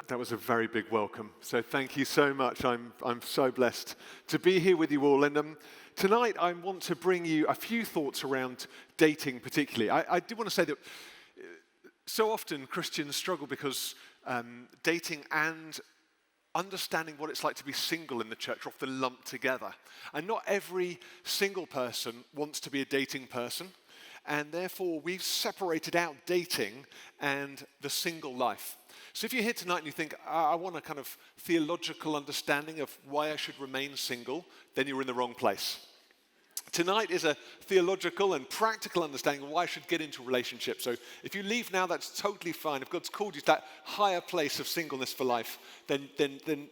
That was a very big welcome. So thank you so much. I'm so blessed to be here with you all. And tonight I want to bring you a few thoughts around dating particularly. I do want to say that so often Christians struggle because dating and understanding what it's like to be single in the church are often lumped together. And not every single person wants to be a dating person. And therefore, we've separated out dating and the single life. So if you're here tonight and you think, I want a kind of theological understanding of why I should remain single, then you're in the wrong place. Tonight is a theological and practical understanding of why I should get into a relationship. So if you leave now, that's totally fine. If God's called you to that higher place of singleness for life, then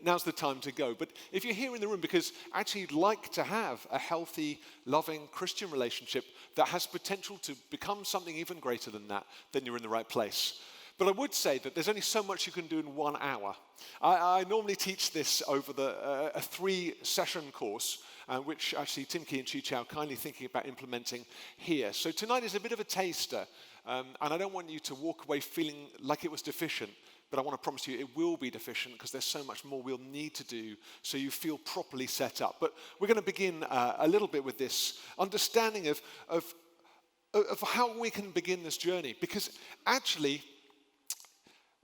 now's the time to go. But if you're here in the room because actually you'd like to have a healthy, loving Christian relationship that has potential to become something even greater than that, then you're in the right place. But I would say that there's only so much you can do in 1 hour. I normally teach this over a 3-session course, which actually Tim Key and Chi Chow are kindly thinking about implementing here. So tonight is a bit of a taster, and I don't want you to walk away feeling like it was deficient, but I want to promise you it will be deficient because there's so much more we'll need to do so you feel properly set up. But we're going to begin a little bit with this understanding of how we can begin this journey, because actually,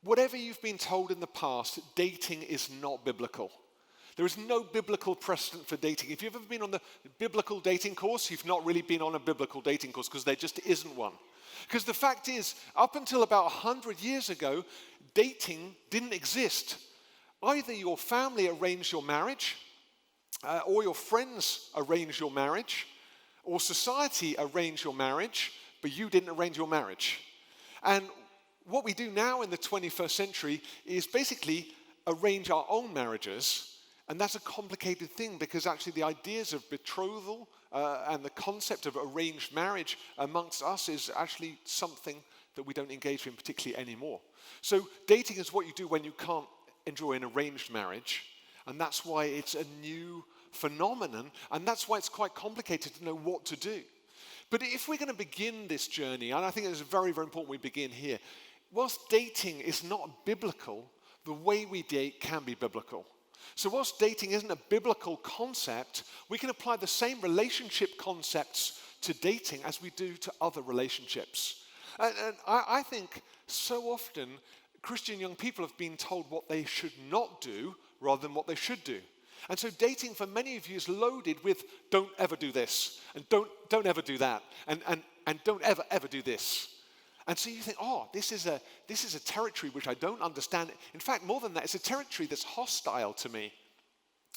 whatever you've been told in the past, dating is not biblical. There is no biblical precedent for dating. If you've ever been on the biblical dating course, you've not really been on a biblical dating course because there just isn't one. Because the fact is, up until about 100 years ago, dating didn't exist. Either your family arranged your marriage, or your friends arranged your marriage, or society arranged your marriage, but you didn't arrange your marriage. And what we do now in the 21st century is basically arrange our own marriages, and that's a complicated thing because actually the ideas of betrothal and the concept of arranged marriage amongst us is actually something that we don't engage in particularly anymore. So dating is what you do when you can't enjoy an arranged marriage, and that's why it's a new phenomenon, and that's why it's quite complicated to know what to do. But if we're going to begin this journey, and I think it's very, very important we begin here, whilst dating is not biblical, the way we date can be biblical. So whilst dating isn't a biblical concept, we can apply the same relationship concepts to dating as we do to other relationships. And I think so often Christian young people have been told what they should not do rather than what they should do. And so dating for many of you is loaded with don't ever do this, and don't ever do that, and don't ever do this. And so you think, this is a territory which I don't understand. In fact, more than that, it's a territory that's hostile to me.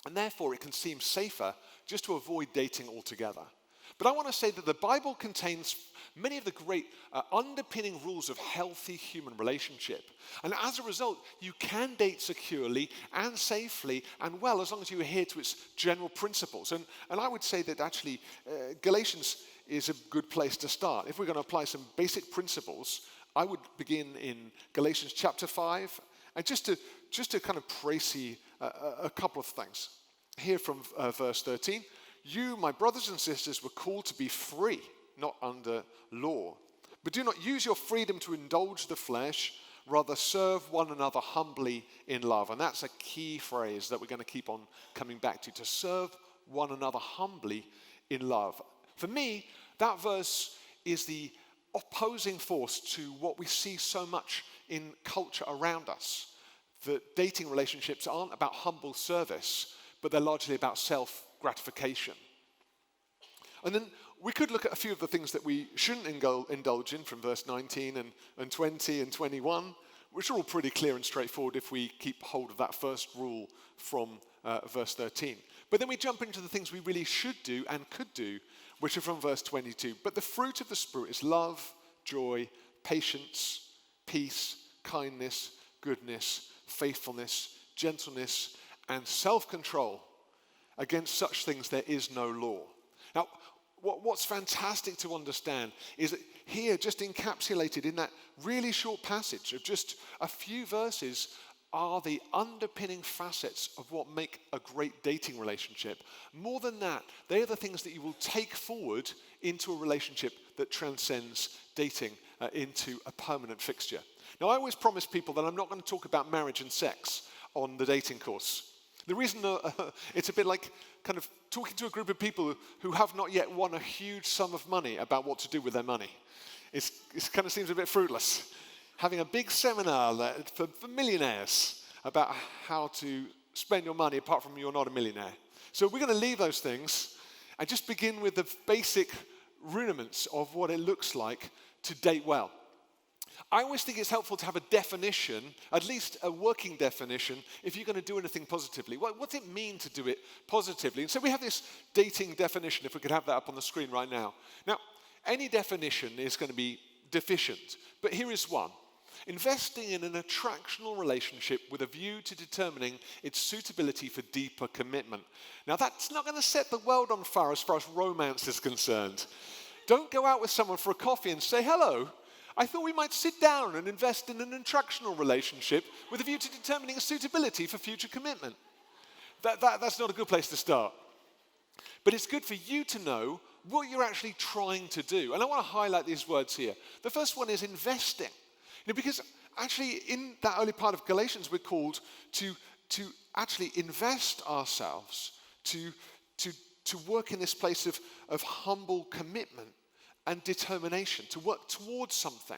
And therefore, it can seem safer just to avoid dating altogether. But I want to say that the Bible contains many of the great underpinning rules of healthy human relationship. And as a result, you can date securely and safely and well as long as you adhere to its general principles. And I would say that actually Galatians is a good place to start. If we're going to apply some basic principles, I would begin in Galatians chapter 5, and just to kind of précis a couple of things. Here from verse 13, you, my brothers and sisters, were called to be free, not under law. But do not use your freedom to indulge the flesh, rather serve one another humbly in love. And that's a key phrase that we're going to keep on coming back to serve one another humbly in love. For me, that verse is the opposing force to what we see so much in culture around us. That dating relationships aren't about humble service, but they're largely about self-gratification. And then we could look at a few of the things that we shouldn't indulge in from verse 19 and 20 and 21, which are all pretty clear and straightforward if we keep hold of that first rule from verse 13. But then we jump into the things we really should do and could do, which are from verse 22. But the fruit of the Spirit is love, joy, patience, peace, kindness, goodness, faithfulness, gentleness, and self-control. Against such things there is no law. Now, what's fantastic to understand is that here, just encapsulated in that really short passage of just a few verses, are the underpinning facets of what make a great dating relationship. More than that, they are the things that you will take forward into a relationship that transcends dating into a permanent fixture. Now, I always promise people that I'm not going to talk about marriage and sex on the dating course. The reason it's a bit like kind of talking to a group of people who have not yet won a huge sum of money about what to do with their money. It kind of seems a bit fruitless. Having a big seminar for millionaires about how to spend your money apart from you're not a millionaire. So we're going to leave those things and just begin with the basic rudiments of what it looks like to date well. I always think it's helpful to have a definition, at least a working definition, if you're going to do anything positively. What's it mean to do it positively? And so we have this dating definition, if we could have that up on the screen right now. Now, any definition is going to be deficient, but here is one. Investing in an attractional relationship with a view to determining its suitability for deeper commitment. Now, that's not going to set the world on fire as far as romance is concerned. Don't go out with someone for a coffee and say, hello, I thought we might sit down and invest in an attractional relationship with a view to determining suitability for future commitment. That's not a good place to start. But it's good for you to know what you're actually trying to do. And I want to highlight these words here. The first one is investing. Because actually in that early part of Galatians, we're called to actually invest ourselves, to work in this place of humble commitment and determination, to work towards something.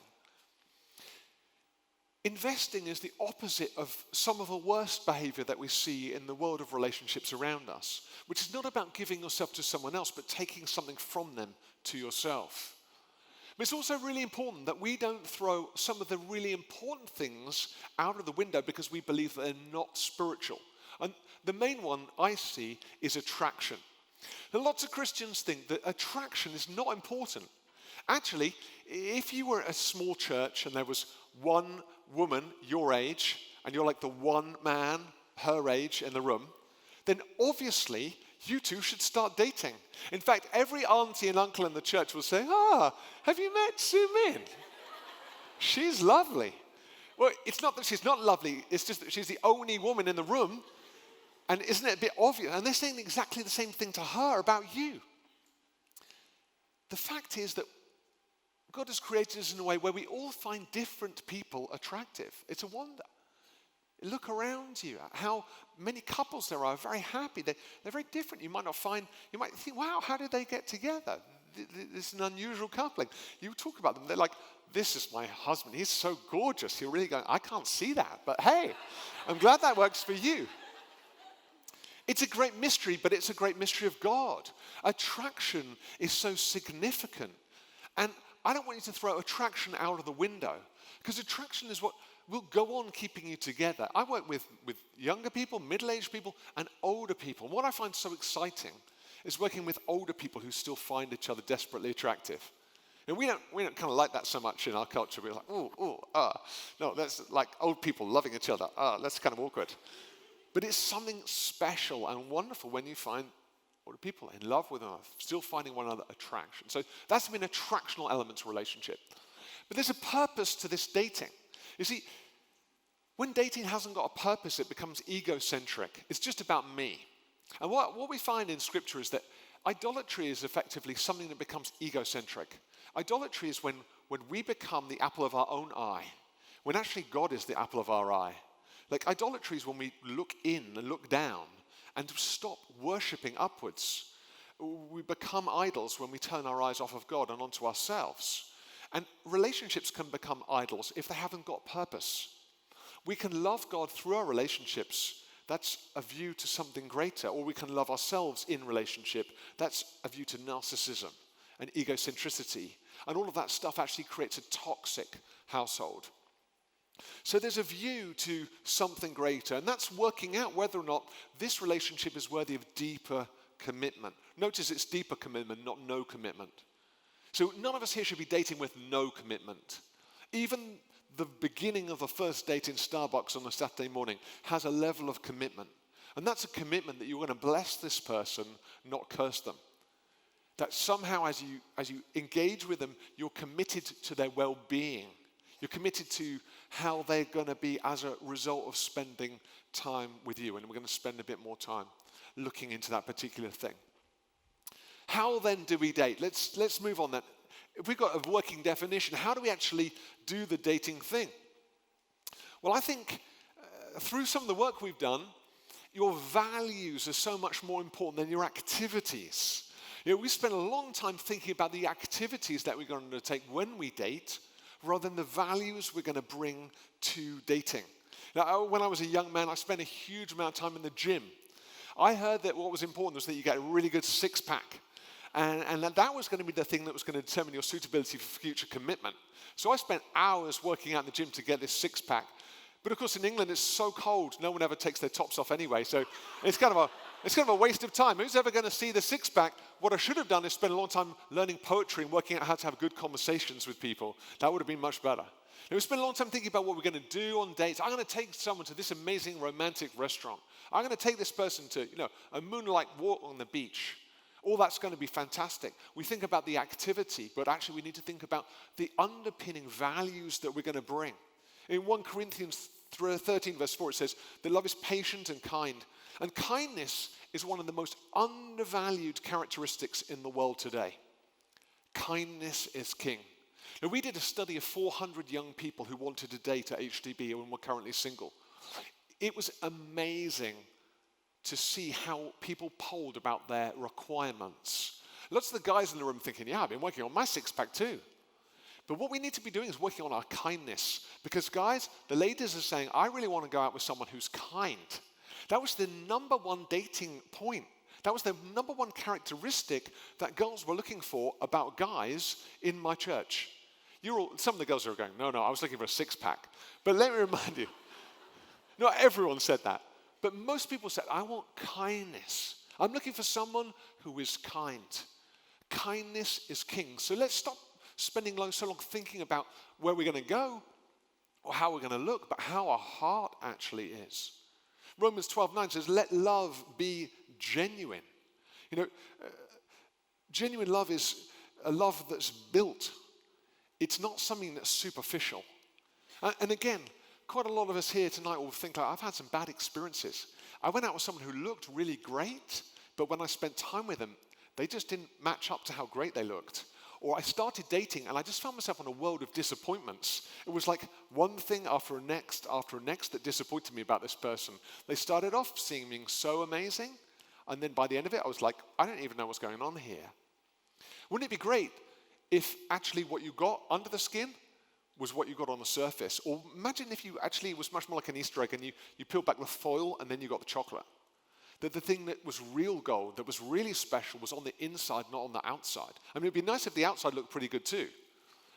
Investing is the opposite of some of the worst behavior that we see in the world of relationships around us, which is not about giving yourself to someone else, but taking something from them to yourself. But it's also really important that we don't throw some of the really important things out of the window because we believe that they're not spiritual. And the main one I see is attraction. Now, lots of Christians think that attraction is not important. Actually, if you were at a small church and there was one woman your age and you're like the one man her age in the room, then obviously you two should start dating. In fact, every auntie and uncle in the church will say, have you met Sue Min? She's lovely. Well, it's not that she's not lovely, it's just that she's the only woman in the room. And isn't it a bit obvious? And they're saying exactly the same thing to her about you. The fact is that God has created us in a way where we all find different people attractive. It's a wonder. Look around you, how many couples there are very happy. They're very different. You might think, wow, how did they get together? This is an unusual coupling. You talk about them, they're like, this is my husband. He's so gorgeous. You're really going, I can't see that. But hey, I'm glad that works for you. It's a great mystery, but it's a great mystery of God. Attraction is so significant. And I don't want you to throw attraction out of the window, because attraction is what will go on keeping you together. I work with younger people, middle-aged people, and older people. And what I find so exciting is working with older people who still find each other desperately attractive. And we don't kind of like that so much in our culture. We're like, no, that's like old people loving each other. That's kind of awkward. But it's something special and wonderful when you find older people in love with them, still finding one another attraction. So that's been an attractional element to relationship. But there's a purpose to this dating. You see, when dating hasn't got a purpose, it becomes egocentric. It's just about me. And what we find in Scripture is that idolatry is effectively something that becomes egocentric. Idolatry is when we become the apple of our own eye, when actually God is the apple of our eye. Like idolatry is when we look in and look down and stop worshipping upwards. We become idols when we turn our eyes off of God and onto ourselves. And relationships can become idols if they haven't got purpose. We can love God through our relationships. That's a view to something greater. Or we can love ourselves in relationship. That's a view to narcissism and egocentricity. And all of that stuff actually creates a toxic household. So there's a view to something greater, and that's working out whether or not this relationship is worthy of deeper commitment. Notice it's deeper commitment, not no commitment. So none of us here should be dating with no commitment. Even the beginning of the first date in Starbucks on a Saturday morning has a level of commitment. And that's a commitment that you're going to bless this person, not curse them. That somehow as you engage with them, you're committed to their well-being. You're committed to how they're going to be as a result of spending time with you. And we're going to spend a bit more time looking into that particular thing. How then do we date? Let's move on then. If we've got a working definition, how do we actually do the dating thing? Well, I think through some of the work we've done, your values are so much more important than your activities. We spend a long time thinking about the activities that we're going to undertake when we date, rather than the values we're going to bring to dating. Now, when I was a young man, I spent a huge amount of time in the gym. I heard that what was important was that you get a really good six-pack. And that was going to be the thing that was going to determine your suitability for future commitment. So I spent hours working out in the gym to get this six-pack. But of course, in England, it's so cold, no one ever takes their tops off anyway. So it's kind of a waste of time. Who's ever going to see the six-pack? What I should have done is spend a long time learning poetry and working out how to have good conversations with people. That would have been much better. We spent a long time thinking about what we're going to do on dates. I'm going to take someone to this amazing romantic restaurant. I'm going to take this person to, a moonlight walk on the beach. All that's going to be fantastic. We think about the activity, but actually we need to think about the underpinning values that we're going to bring. In 1 Corinthians 13, verse 4, it says that love is patient and kind. And kindness is one of the most undervalued characteristics in the world today. Kindness is king. Now, we did a study of 400 young people who wanted to date at HTB and were currently single. It was amazing to see how people polled about their requirements. Lots of the guys in the room thinking, yeah, I've been working on my six-pack too. But what we need to be doing is working on our kindness. Because guys, the ladies are saying, I really want to go out with someone who's kind. That was the number one dating point. That was the number one characteristic that girls were looking for about guys in my church. Some of the girls are going, no, I was looking for a six-pack. But let me remind you, not everyone said that. But most people said, I want kindness. I'm looking for someone who is kind. Kindness is king. So let's stop spending so long thinking about where we're going to go or how we're going to look, but how our heart actually is. Romans 12:9 says, let love be genuine. Genuine love is a love that's built. It's not something that's superficial. And again, quite a lot of us here tonight will think, I've had some bad experiences. I went out with someone who looked really great, but when I spent time with them, they just didn't match up to how great they looked. Or I started dating and I just found myself in a world of disappointments. It was like one thing after a next that disappointed me about this person. They started off seeming so amazing, and then by the end of it, I was like, I don't even know what's going on here. Wouldn't it be great if actually what you got under the skin was what you got on the surface? Or imagine if you actually, it was much more like an Easter egg and you peeled back the foil and then you got the chocolate. That the thing that was real gold, that was really special, was on the inside, not on the outside. I mean, it'd be nice if the outside looked pretty good too.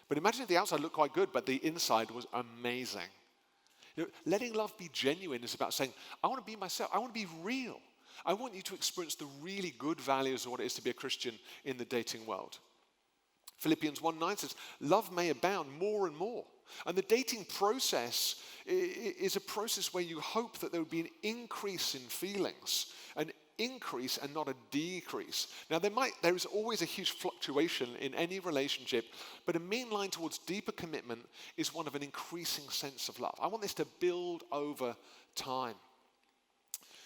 But imagine if the outside looked quite good, but the inside was amazing. Letting love be genuine is about saying, I want to be myself. I want to be real. I want you to experience the really good values of what it is to be a Christian in the dating world. Philippians 1:9 says, love may abound more and more. And the dating process is a process where you hope that there would be an increase in feelings, an increase and not a decrease. Now, there is always a huge fluctuation in any relationship, but a mean line towards deeper commitment is one of an increasing sense of love. I want this to build over time.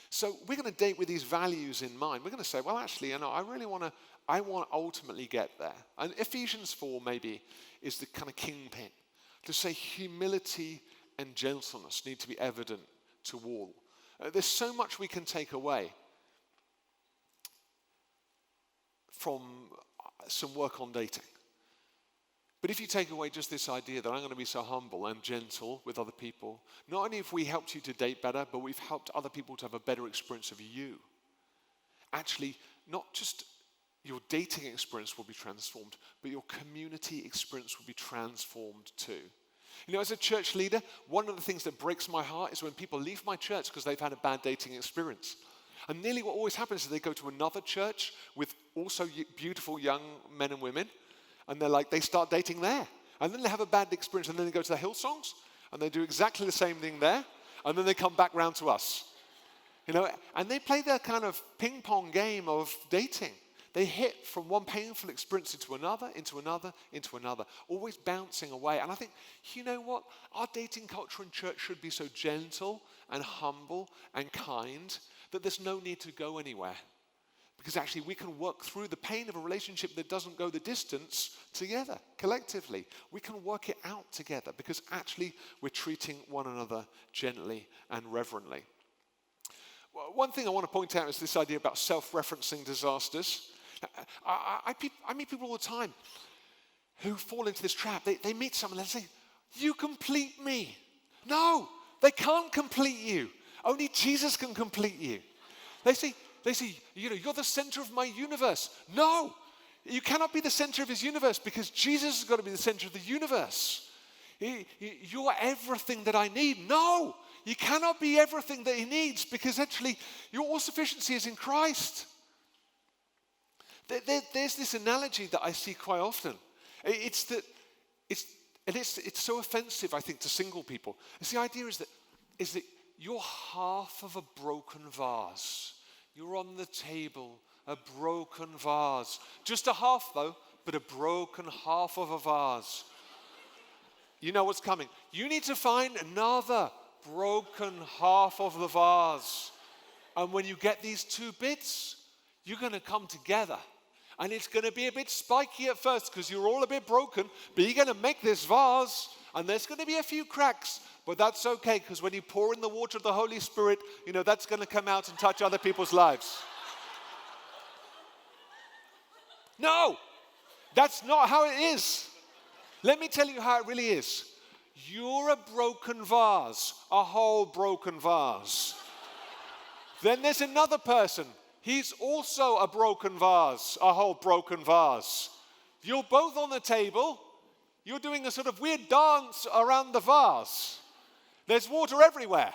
So we're going to date with these values in mind. We're going to say, well, actually, I want to ultimately get there. And Ephesians 4 maybe is the kind of kingpin to say humility and gentleness need to be evident to all. There's so much we can take away from some work on dating. But if you take away just this idea that I'm going to be so humble and gentle with other people, not only have we helped you to date better, but we've helped other people to have a better experience of you. Actually, not just your dating experience will be transformed, but your community experience will be transformed too. As a church leader, one of the things that breaks my heart is when people leave my church because they've had a bad dating experience. And nearly what always happens is they go to another church with also beautiful young men and women, and they start dating there. And then they have a bad experience, and then they go to the Hillsongs, and they do exactly the same thing there, and then they come back round to us. And they play their kind of ping-pong game of dating. they hit from one painful experience into another, always bouncing away. And I think, you know what? Our dating culture in church should be so gentle and humble and kind that there's no need to go anywhere. Because actually we can work through the pain of a relationship that doesn't go the distance together, collectively. We can work it out together because actually we're treating one another gently and reverently. One thing I want to point out is this idea about self-referencing disasters. I meet people all the time who fall into this trap. They meet someone and they say, "You complete me." No, they can't complete you. Only Jesus can complete you. They say, "You're the center of my universe." No, you cannot be the center of his universe because Jesus has got to be the center of the universe. You're everything that I need. No, you cannot be everything that he needs because actually your all sufficiency is in Christ. There's this analogy that I see quite often. It's so offensive, I think, to single people. It's the idea is that you're half of a broken vase. You're on the table, a broken vase. Just a half, though, but a broken half of a vase. You know what's coming. You need to find another broken half of the vase. And when you get these two bits, you're going to come together. And it's going to be a bit spiky at first because you're all a bit broken, but you're going to make this vase, and there's going to be a few cracks. But that's okay, because when you pour in the water of the Holy Spirit, that's going to come out and touch other people's lives. No, that's not how it is. Let me tell you how it really is. You're a broken vase, a whole broken vase. Then there's another person. He's also a broken vase, a whole broken vase. You're both on the table. You're doing a sort of weird dance around the vase. There's water everywhere.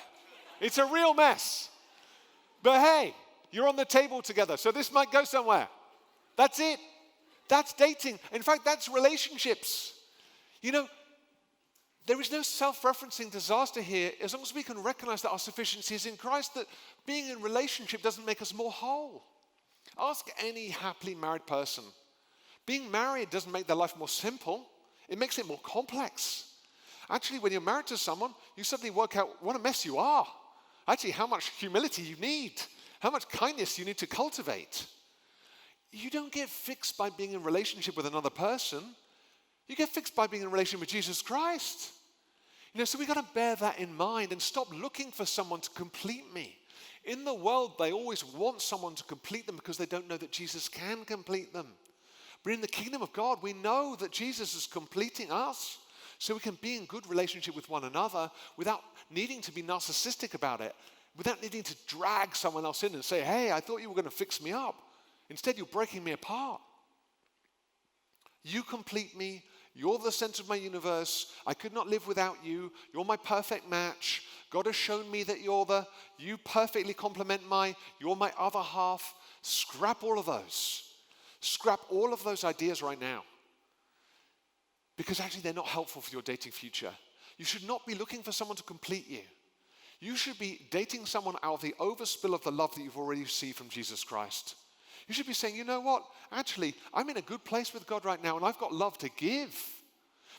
It's a real mess. But hey, you're on the table together, so this might go somewhere. That's it. That's dating. In fact, that's relationships. There is no self-referencing disaster here as long as we can recognize that our sufficiency is in Christ, that being in relationship doesn't make us more whole. Ask any happily married person. Being married doesn't make their life more simple. It makes it more complex. Actually, when you're married to someone, you suddenly work out what a mess you are. Actually, how much humility you need, how much kindness you need to cultivate. You don't get fixed by being in relationship with another person. You get fixed by being in a relationship with Jesus Christ. So we've got to bear that in mind and stop looking for someone to complete me. In the world, they always want someone to complete them because they don't know that Jesus can complete them. But in the kingdom of God, we know that Jesus is completing us. So we can be in good relationship with one another without needing to be narcissistic about it, without needing to drag someone else in and say, "Hey, I thought you were going to fix me up." Instead, you're breaking me apart. You complete me. You're the center of my universe. I could not live without you. You're my perfect match. God has shown me that you perfectly complement you're my other half. Scrap all of those. Scrap all of those ideas right now. Because actually they're not helpful for your dating future. You should not be looking for someone to complete you. You should be dating someone out of the overspill of the love that you've already received from Jesus Christ. You should be saying, "You know what? Actually, I'm in a good place with God right now, and I've got love to give."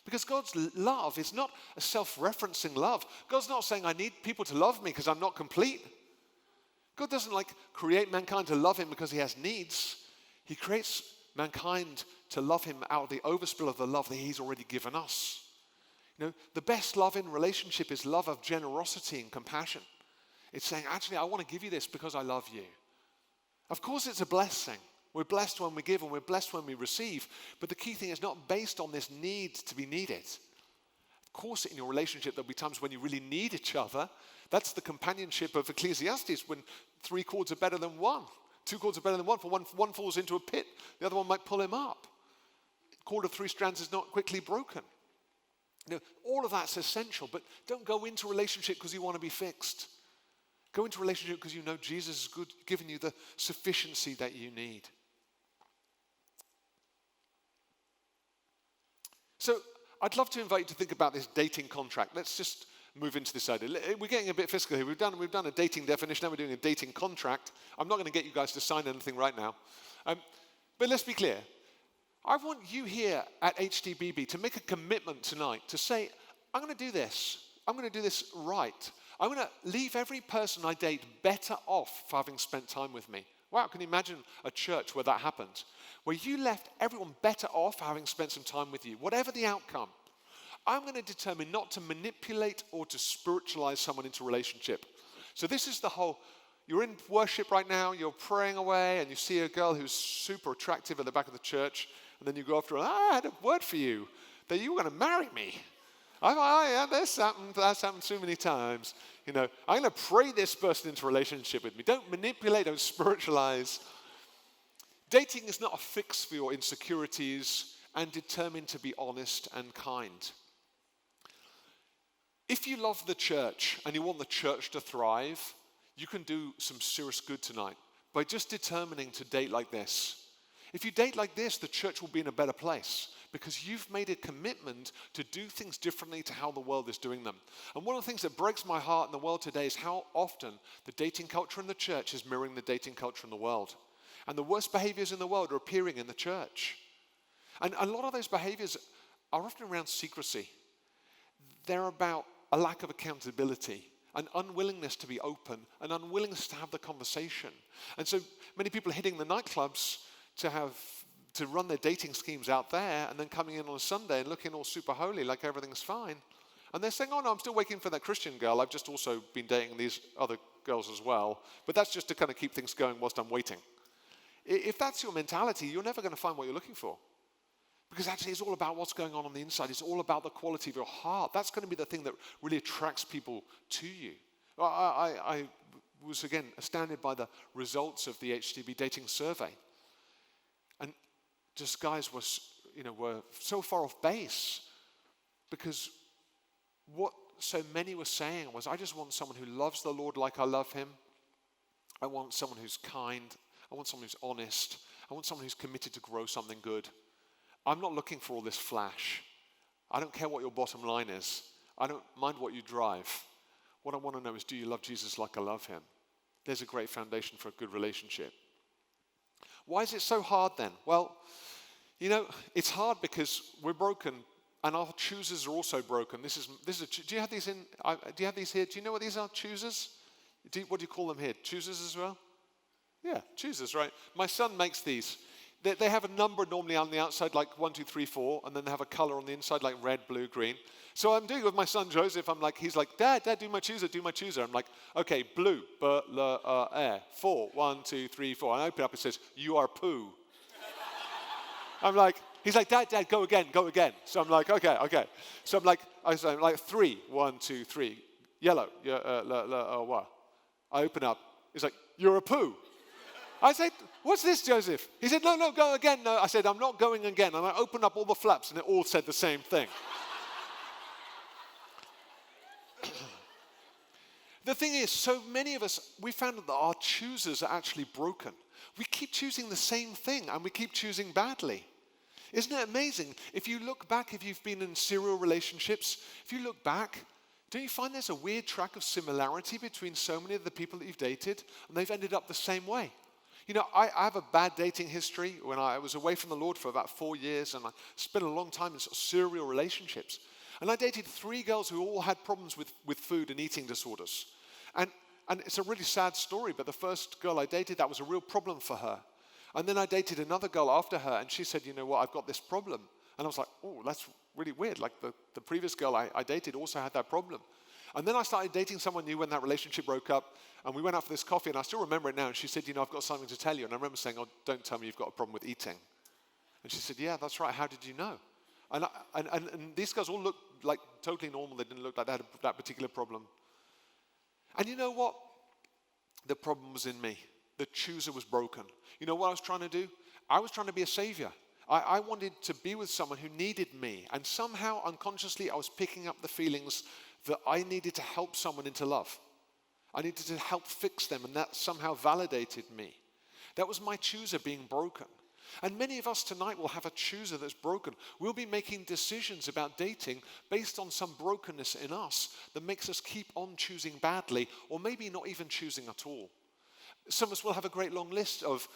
Because God's love is not a self-referencing love. God's not saying, "I need people to love me because I'm not complete." God doesn't create mankind to love him because he has needs. He creates mankind to love him out of the overspill of the love that he's already given us. The best love in relationship is love of generosity and compassion. It's saying, actually, I want to give you this because I love you. Of course, it's a blessing. We're blessed when we give and we're blessed when we receive. But the key thing is not based on this need to be needed. Of course, in your relationship, there'll be times when you really need each other. That's the companionship of Ecclesiastes, when 3 cords are better than 1. 2 cords are better than 1, for one falls into a pit, the other one might pull him up. Cord of 3 strands is not quickly broken. All of that's essential, but don't go into a relationship because you want to be fixed. Go into a relationship because you know Jesus is good, giving you the sufficiency that you need. So I'd love to invite you to think about this dating contract. Let's just move into this idea. We're getting a bit fiscal here. We've done a dating definition, now we're doing a dating contract. I'm not going to get you guys to sign anything right now. But let's be clear. I want you here at HTBB to make a commitment tonight to say, I'm going to do this. I'm going to do this right. I'm going to leave every person I date better off for having spent time with me. Wow, can you imagine a church where that happened? Where you left everyone better off for having spent some time with you, whatever the outcome. I'm going to determine not to manipulate or to spiritualize someone into a relationship. So this is the whole, you're in worship right now, you're praying away, and you see a girl who's super attractive at the back of the church, and then you go after her, I had a word for you, that you were going to marry me. Yeah, that's happened so many times. I'm going to pray this person into a relationship with me. Don't manipulate, don't spiritualize. Dating is not a fix for your insecurities, and determined to be honest and kind. If you love the church and you want the church to thrive, you can do some serious good tonight by just determining to date like this. If you date like this, the church will be in a better place because you've made a commitment to do things differently to how the world is doing them. And one of the things that breaks my heart in the world today is how often the dating culture in the church is mirroring the dating culture in the world. And the worst behaviors in the world are appearing in the church. And a lot of those behaviors are often around secrecy. They're about a lack of accountability, an unwillingness to be open, an unwillingness to have the conversation. And so many people are hitting the nightclubs to run their dating schemes out there and then coming in on a Sunday and looking all super holy like everything's fine. And they're saying, oh no, I'm still waiting for that Christian girl. I've just also been dating these other girls as well. But that's just to kind of keep things going whilst I'm waiting. If that's your mentality, you're never going to find what you're looking for. Because actually it's all about what's going on the inside. It's all about the quality of your heart. That's going to be the thing that really attracts people to you. I was, again, astounded by the results of the HTB dating survey. And just guys were so far off base because what so many were saying was, I just want someone who loves the Lord like I love him. I want someone who's kind. I want someone who's honest. I want someone who's committed to grow something good. I'm not looking for all this flash. I don't care what your bottom line is. I don't mind what you drive. What I want to know is, do you love Jesus like I love him? There's a great foundation for a good relationship. Why is it so hard then? Well, it's hard because we're broken and our choosers are also broken. Do you have these here? Do you know what these are? Choosers? What do you call them here? Choosers as well? Yeah, choosers, right? My son makes these. They have a number normally on the outside, like 1, 2, 3, 4, and then they have a color on the inside, like red, blue, green. So I'm doing it with my son Joseph. He's like, Dad, do my chooser, do my chooser. I'm like, okay, blue, air, 4, 1, 2, 3, 4. And I open it up, it says, you are poo. He's like, Dad, go again. So I'm like, okay. So I'm like 3, 1, 2, 3, yellow, what? I open up, he's like, you're a poo. I said, what's this, Joseph? He said, no, go again. No, I said, I'm not going again. And I opened up all the flaps, and it all said the same thing. The thing is, so many of us, we found that our choosers are actually broken. We keep choosing the same thing, and we keep choosing badly. Isn't it amazing? If you look back, if you've been in serial relationships, if you look back, don't you find there's a weird track of similarity between so many of the people that you've dated, and they've ended up the same way? I have a bad dating history. When I was away from the Lord for about 4 years, and I spent a long time in sort of serial relationships. And I dated 3 girls who all had problems with food and eating disorders. And it's a really sad story, but the first girl I dated, that was a real problem for her. And then I dated another girl after her, and she said, you know what, I've got this problem. And I was like, oh, that's really weird. Like the previous girl I dated also had that problem. And then I started dating someone new when that relationship broke up, and we went out for this coffee, and I still remember it now, and she said, I've got something to tell you. And I remember saying, oh, don't tell me you've got a problem with eating. And she said, yeah, that's right. How did you know? And these guys all looked like totally normal. They didn't look like they had that particular problem. And you know what? The problem was in me. The chooser was broken. You know what I was trying to do? I was trying to be a savior. I wanted to be with someone who needed me. And somehow, unconsciously, I was picking up the feelings that I needed to help someone into love. I needed to help fix them, and that somehow validated me. That was my chooser being broken. And many of us tonight will have a chooser that's broken. We'll be making decisions about dating based on some brokenness in us that makes us keep on choosing badly, or maybe not even choosing at all. Some of us will have a great long list of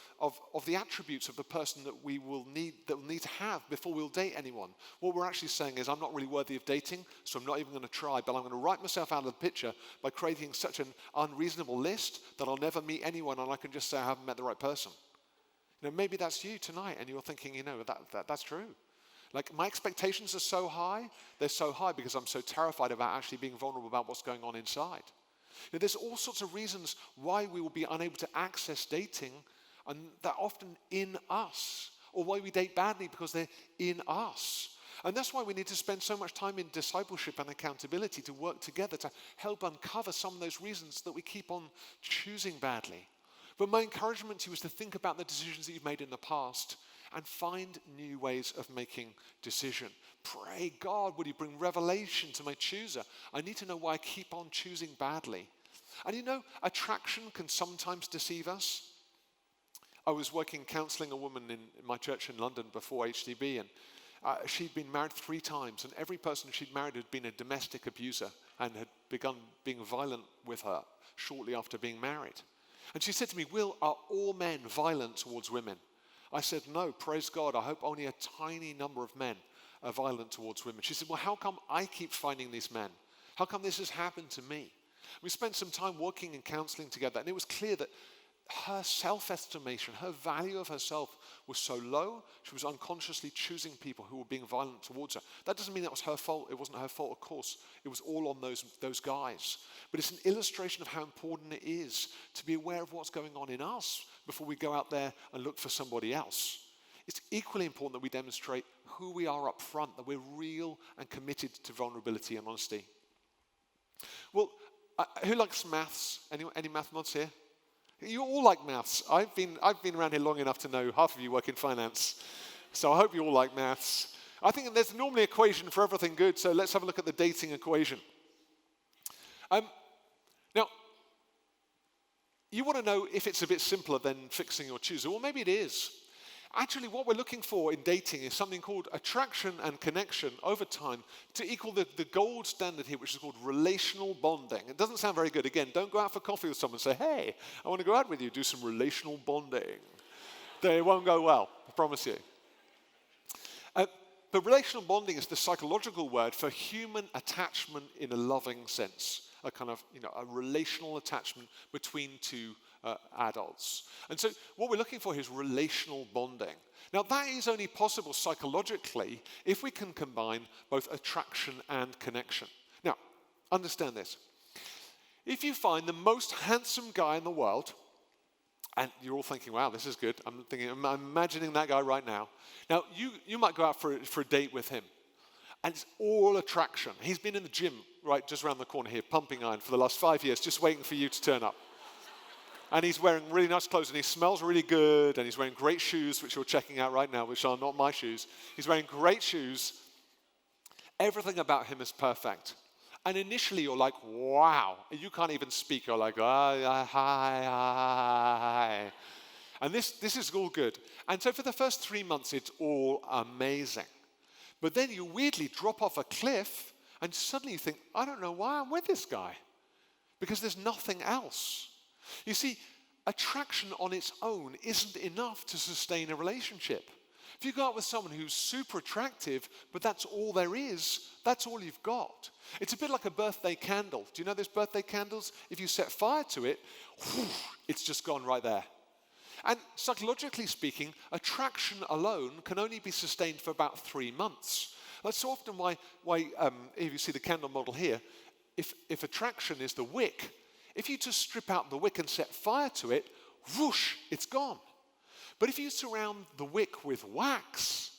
the attributes of the person that we'll need to have before we'll date anyone. What we're actually saying is, I'm not really worthy of dating, so I'm not even going to try, but I'm going to write myself out of the picture by creating such an unreasonable list that I'll never meet anyone and I can just say I haven't met the right person. Maybe that's you tonight and you're thinking, that's true. Like, my expectations are so high, they're so high because I'm so terrified about actually being vulnerable about what's going on inside. There's all sorts of reasons why we will be unable to access dating, and they're often in us, or why we date badly because they're in us. And that's why we need to spend so much time in discipleship and accountability to work together to help uncover some of those reasons that we keep on choosing badly. But my encouragement to you is to think about the decisions that you've made in the past and find new ways of making decision. Pray, God, would you bring revelation to my chooser? I need to know why I keep on choosing badly. And attraction can sometimes deceive us. I was working counseling a woman in my church in London before HTB, and she'd been married 3 times, and every person she'd married had been a domestic abuser and had begun being violent with her shortly after being married. And she said to me, Will, are all men violent towards women? I said, no, praise God, I hope only a tiny number of men are violent towards women. She said, well, how come I keep finding these men? How come this has happened to me? We spent some time working and counseling together, and it was clear that her self-estimation, her value of herself was so low, she was unconsciously choosing people who were being violent towards her. That doesn't mean that was her fault. It wasn't her fault, of course. It was all on those guys. But it's an illustration of how important it is to be aware of what's going on in us before we go out there and look for somebody else. It's equally important that we demonstrate who we are up front, that we're real and committed to vulnerability and honesty. Well, who likes maths? Any math mods here? You all like maths. I've been around here long enough to know half of you work in finance. So I hope you all like maths. I think there's normally an equation for everything good, so let's have a look at the dating equation. Now, you want to know if it's a bit simpler than fixing your chooser. Well, maybe it is. Actually, what we're looking for in dating is something called attraction and connection over time to equal the gold standard here, which is called relational bonding. It doesn't sound very good. Again, don't go out for coffee with someone and say, hey, I want to go out with you, do some relational bonding. It won't go well, I promise you. But relational bonding is the psychological word for human attachment in a loving sense, a kind of, a relational attachment between two adults. And so what we're looking for here is relational bonding. Now, that is only possible psychologically if we can combine both attraction and connection. Now, understand this. If you find the most handsome guy in the world, and you're all thinking, wow, this is good. I'm imagining that guy right now. Now, you might go out for a date with him, and it's all attraction. He's been in the gym, right, just around the corner here, pumping iron for the last 5 years, just waiting for you to turn up. And he's wearing really nice clothes, and he smells really good, and he's wearing great shoes, which you're checking out right now, which are not my shoes. He's wearing great shoes. Everything about him is perfect. And initially, you're like, wow. You can't even speak. You're like, hi. And this is all good. And so for the first 3 months, it's all amazing. But then you weirdly drop off a cliff, and suddenly you think, I don't know why I'm with this guy. Because there's nothing else. You see, attraction on its own isn't enough to sustain a relationship. If you go out with someone who's super attractive, but that's all there is, that's all you've got. It's a bit like a birthday candle. Do you know those birthday candles? If you set fire to it, it's just gone right there. And psychologically speaking, attraction alone can only be sustained for about 3 months. That's so often why if you see the candle model here, if attraction is the wick, if you just strip out the wick and set fire to it, whoosh, it's gone. But if you surround the wick with wax,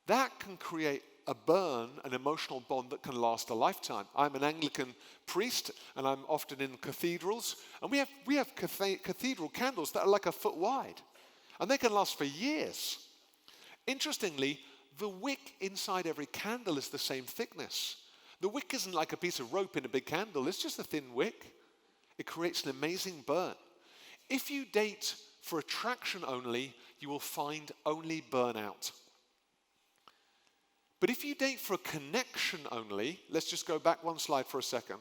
that can create a burn, an emotional bond that can last a lifetime. I'm an Anglican priest, and I'm often in cathedrals, and we have cathedral candles that are like a foot wide, and they can last for years. Interestingly, the wick inside every candle is the same thickness. The wick isn't like a piece of rope in a big candle, it's just a thin wick. It creates an amazing burn. If you date for attraction only, you will find only burnout. But if you date for connection only, let's just go back one slide for a second.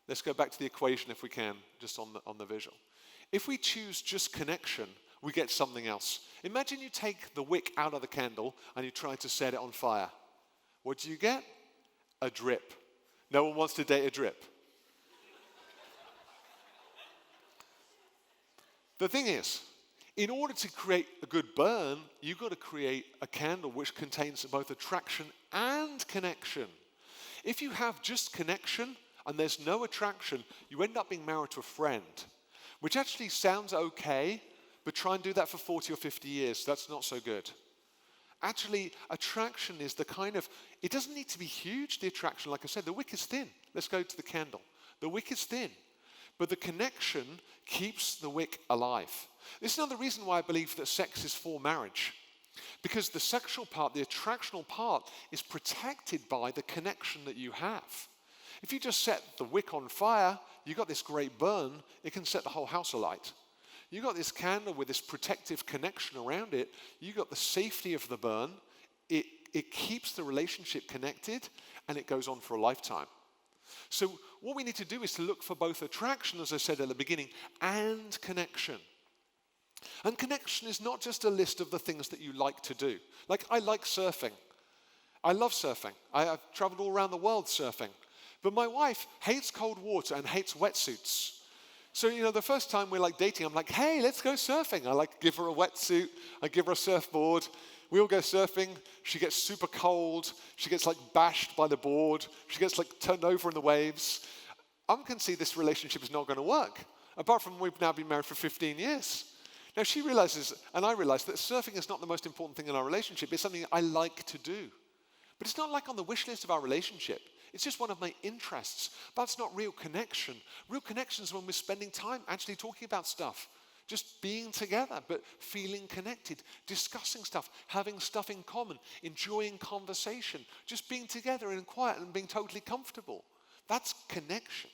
Let's go back to the equation if we can, just on the visual. If we choose just connection, we get something else. Imagine you take the wick out of the candle and you try to set it on fire. What do you get? A drip. No one wants to date a drip. The thing is, in order to create a good burn, you've got to create a candle which contains both attraction and connection. If you have just connection and there's no attraction, you end up being married to a friend, which actually sounds okay, but try and do that for 40 or 50 years. That's not so good. Actually, attraction is the kind of, it doesn't need to be huge, the attraction. Like I said, the wick is thin. Let's go to the candle. The wick is thin, but the connection keeps the wick alive. This is another reason why I believe that sex is for marriage. Because the sexual part, the attractional part, is protected by the connection that you have. If you just set the wick on fire, you got this great burn, it can set the whole house alight. You got this candle with this protective connection around it, you got the safety of the burn, it keeps the relationship connected, and it goes on for a lifetime. So what we need to do is to look for both attraction, as I said at the beginning, and connection. And connection is not just a list of the things that you like to do. Like, I like surfing. I love surfing. I've traveled all around the world surfing. But my wife hates cold water and hates wetsuits. So, the first time we're dating, I'm like, hey, let's go surfing. I give her a wetsuit. I give her a surfboard. We all go surfing. She gets super cold. She gets bashed by the board. She gets turned over in the waves. I can see this relationship is not going to work. Apart from we've now been married for 15 years. Now she realizes, and I realize, that surfing is not the most important thing in our relationship. It's something I like to do. But it's not on the wish list of our relationship. It's just one of my interests. That's not real connection. Real connection is when we're spending time actually talking about stuff. Just being together, but feeling connected, discussing stuff, having stuff in common, enjoying conversation, just being together and quiet and being totally comfortable. That's connection.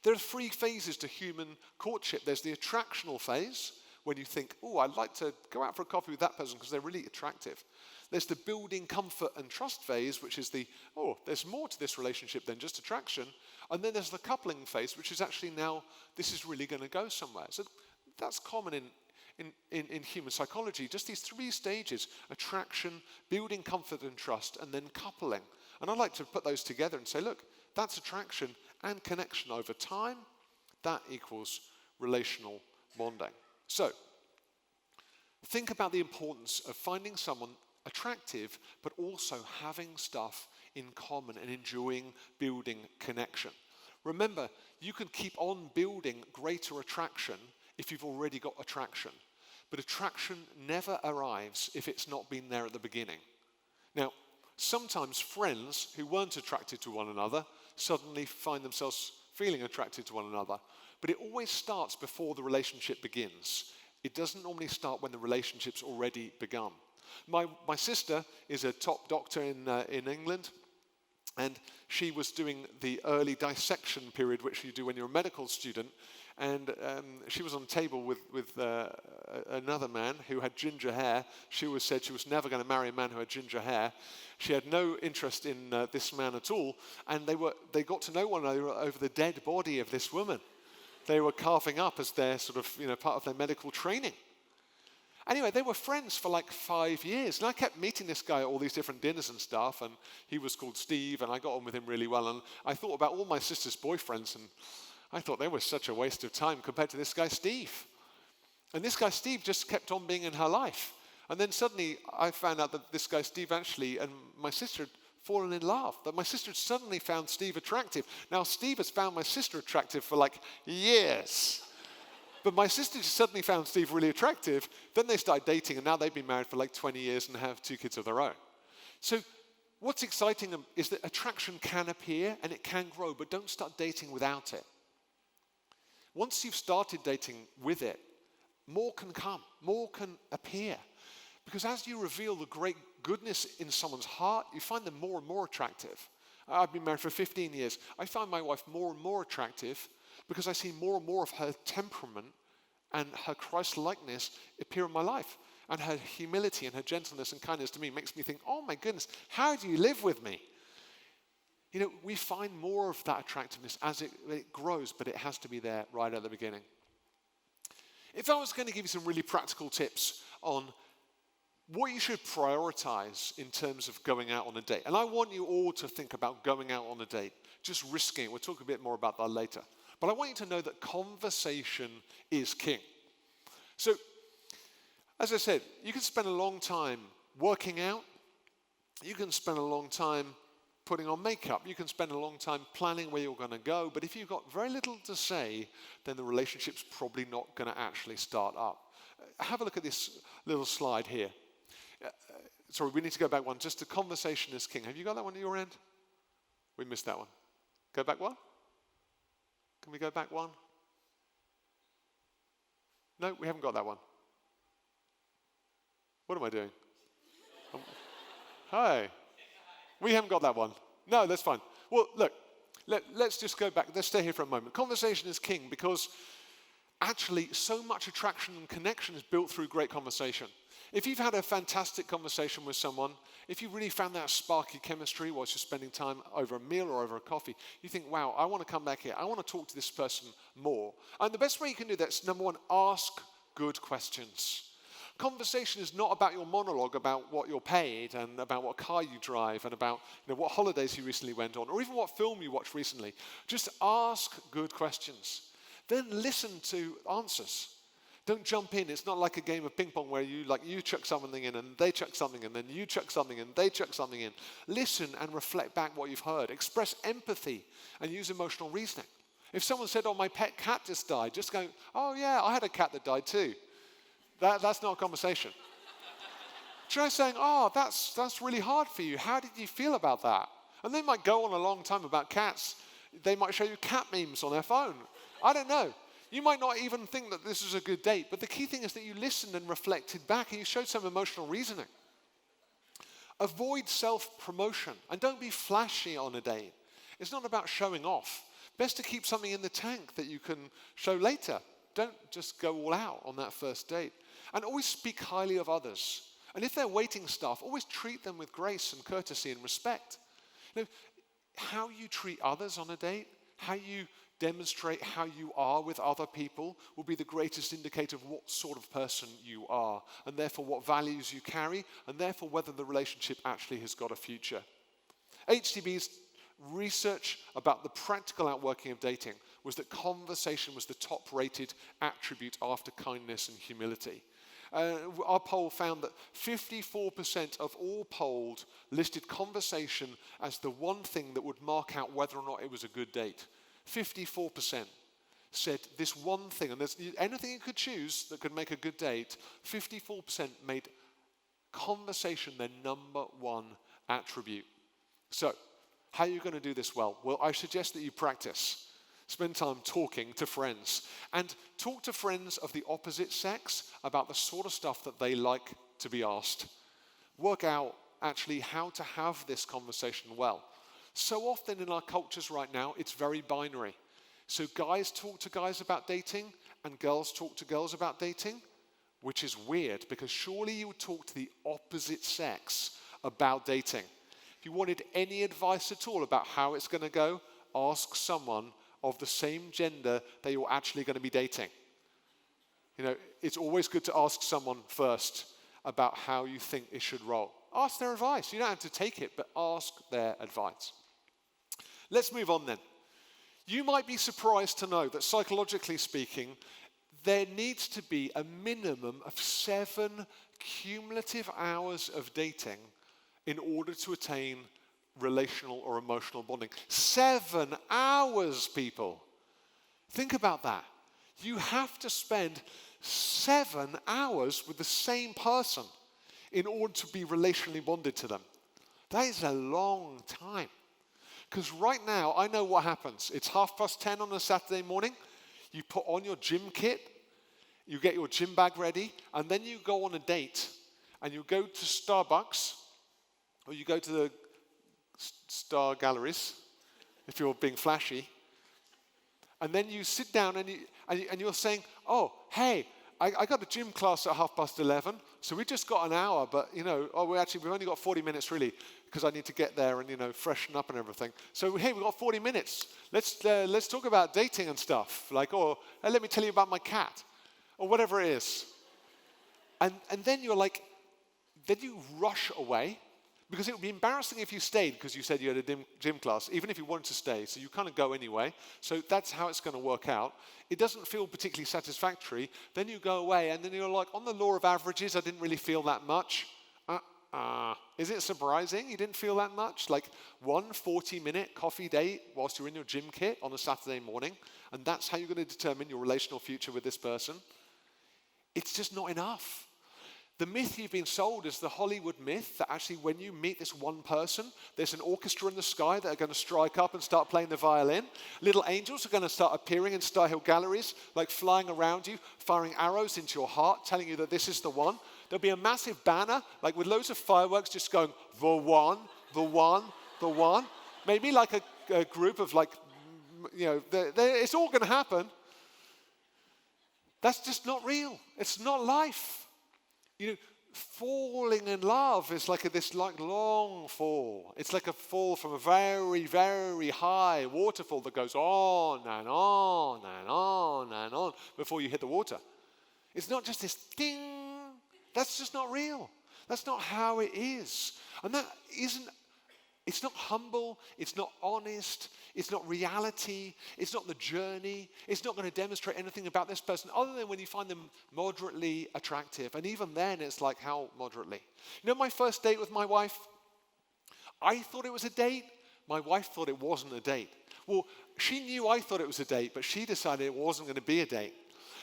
There are 3 phases to human courtship. There's the attractional phase, when you think, oh, I'd like to go out for a coffee with that person because they're really attractive. There's the building comfort and trust phase, which is there's more to this relationship than just attraction. And then there's the coupling phase, which is actually now, this is really going to go somewhere. So that's common in human psychology, just these 3 stages: attraction, building comfort and trust, and then coupling. And I like to put those together and say, look, that's attraction and connection over time. That equals relational bonding. So, think about the importance of finding someone attractive, but also having stuff in common and enjoying building connection. Remember, you can keep on building greater attraction if you've already got attraction. But attraction never arrives if it's not been there at the beginning. Now, sometimes friends who weren't attracted to one another suddenly find themselves feeling attracted to one another. But it always starts before the relationship begins. It doesn't normally start when the relationship's already begun. My sister is a top doctor in England, and she was doing the early dissection period, which you do when you're a medical student. And she was on the table with another man who had ginger hair. She always said she was never going to marry a man who had ginger hair. She had no interest in this man at all. And they got to know one another over the dead body of this woman. They were carving up as their part of their medical training. Anyway, they were friends for 5 years. And I kept meeting this guy at all these different dinners and stuff. And he was called Steve, and I got on with him really well. And I thought about all my sister's boyfriends, and I thought they were such a waste of time compared to this guy, Steve. And this guy, Steve, just kept on being in her life. And then suddenly I found out that this guy, Steve, actually, and my sister had fallen in love. That my sister had suddenly found Steve attractive. Now, Steve has found my sister attractive for years. But my sister just suddenly found Steve really attractive. Then they started dating, and now they've been married for 20 years and have 2 kids of their own. So what's exciting is that attraction can appear and it can grow, but don't start dating without it. Once you've started dating with it, more can come, more can appear. Because as you reveal the great goodness in someone's heart, you find them more and more attractive. I've been married for 15 years. I find my wife more and more attractive because I see more and more of her temperament and her Christ-likeness appear in my life. And her humility and her gentleness and kindness to me makes me think, oh my goodness, how do you live with me? we find more of that attractiveness as it grows, but it has to be there right at the beginning. If I was going to give you some really practical tips on what you should prioritize in terms of going out on a date, and I want you all to think about going out on a date, just risking it. We'll talk a bit more about that later. But I want you to know that conversation is king. So, as I said, you can spend a long time working out. You can spend a long time putting on makeup. You can spend a long time planning where you're going to go. But if you've got very little to say, then the relationship's probably not going to actually start up. Have a look at this little slide here. Sorry, we need to go back one. Just the conversation is king. Have you got that one at your end? We missed that one. Go back one? Can we go back one? No, we haven't got that one. What am I doing? Hi. We haven't got that one. No, that's fine. Well, look, let's just go back. Let's stay here for a moment. Conversation is king because actually so much attraction and connection is built through great conversation. If you've had a fantastic conversation with someone, if you really found that sparky chemistry whilst you're spending time over a meal or over a coffee, you think, wow, I want to come back here. I want to talk to this person more. And the best way you can do that is, number one, ask good questions. Conversation is not about your monologue about what you're paid and about what car you drive and about what holidays you recently went on or even what film you watched recently. Just ask good questions. Then listen to answers. Don't jump in. It's not like a game of ping pong where you chuck something in and they chuck something and then you chuck something and they chuck something in. Listen and reflect back what you've heard. Express empathy and use emotional reasoning. If someone said, oh, my pet cat just died, just go, oh yeah, I had a cat that died too. That's not a conversation. Try saying, oh, that's really hard for you. How did you feel about that? And they might go on a long time about cats. They might show you cat memes on their phone. I don't know. You might not even think that this is a good date, but the key thing is that you listened and reflected back and you showed some emotional reasoning. Avoid self-promotion and don't be flashy on a date. It's not about showing off. Best to keep something in the tank that you can show later. Don't just go all out on that first date. And always speak highly of others. And if they're waiting staff, always treat them with grace and courtesy and respect. How you treat others on a date, how you demonstrate how you are with other people will be the greatest indicator of what sort of person you are, and therefore what values you carry, and therefore whether the relationship actually has got a future. HTB's research about the practical outworking of dating was that conversation was the top-rated attribute after kindness and humility. Our poll found that 54% of all polled listed conversation as the one thing that would mark out whether or not it was a good date. 54% said this one thing, and there's anything you could choose that could make a good date, 54% made conversation their number one attribute. So, how are you going to do this well? Well, I suggest that you practice. Spend time talking to friends. And talk to friends of the opposite sex about the sort of stuff that they like to be asked. Work out, actually, how to have this conversation well. So often in our cultures right now, it's very binary. So guys talk to guys about dating, and girls talk to girls about dating, which is weird, because surely you would talk to the opposite sex about dating. If you wanted any advice at all about how it's going to go, ask someone of the same gender that you're actually going to be dating. It's always good to ask someone first about how you think it should roll. Ask their advice. You don't have to take it, but ask their advice. Let's move on then. You might be surprised to know that psychologically speaking, there needs to be a minimum of 7 cumulative hours of dating in order to attain relational or emotional bonding. 7 hours, people. Think about that. You have to spend 7 hours with the same person in order to be relationally bonded to them. That is a long time. Because right now, I know what happens. It's 10:30 on a Saturday morning. You put on your gym kit, you get your gym bag ready, and then you go on a date. And you go to Starbucks, or you go to the Star Galleries, if you're being flashy. And then you sit down and you're saying, oh, hey, I got a gym class at 11:30, so we just got an hour, but, we've only got 40 minutes really, because I need to get there and, freshen up and everything. So, hey, we've got 40 minutes. Let's talk about dating and stuff, or let me tell you about my cat, or whatever it is. And then you're like, then you rush away, because it would be embarrassing if you stayed because you said you had a gym class, even if you wanted to stay. So you kind of go anyway. So that's how it's going to work out. It doesn't feel particularly satisfactory. Then you go away, and then you're like, on the law of averages, I didn't really feel that much. Is it surprising you didn't feel that much? Like 1 40-minute coffee date whilst you're in your gym kit on a Saturday morning, and that's how you're going to determine your relational future with this person? It's just not enough. The myth you've been sold is the Hollywood myth that actually when you meet this one person, there's an orchestra in the sky that are going to strike up and start playing the violin. Little angels are going to start appearing in Star Hill galleries, like flying around you, firing arrows into your heart, telling you that this is the one. There'll be a massive banner, like with loads of fireworks just going, the one, the one, the one. Maybe like a group of it's all going to happen. That's just not real. It's not life. Falling in love is like this long fall. It's like a fall from a very, very high waterfall that goes on and on and on and on before you hit the water. It's not just this ding. That's just not real. That's not how it is. And that isn't, it's not humble, it's not honest, it's not reality, it's not the journey, it's not going to demonstrate anything about this person other than when you find them moderately attractive. And even then, it's like, how moderately? My first date with my wife, I thought it was a date. My wife thought it wasn't a date. Well, she knew I thought it was a date, but she decided it wasn't going to be a date.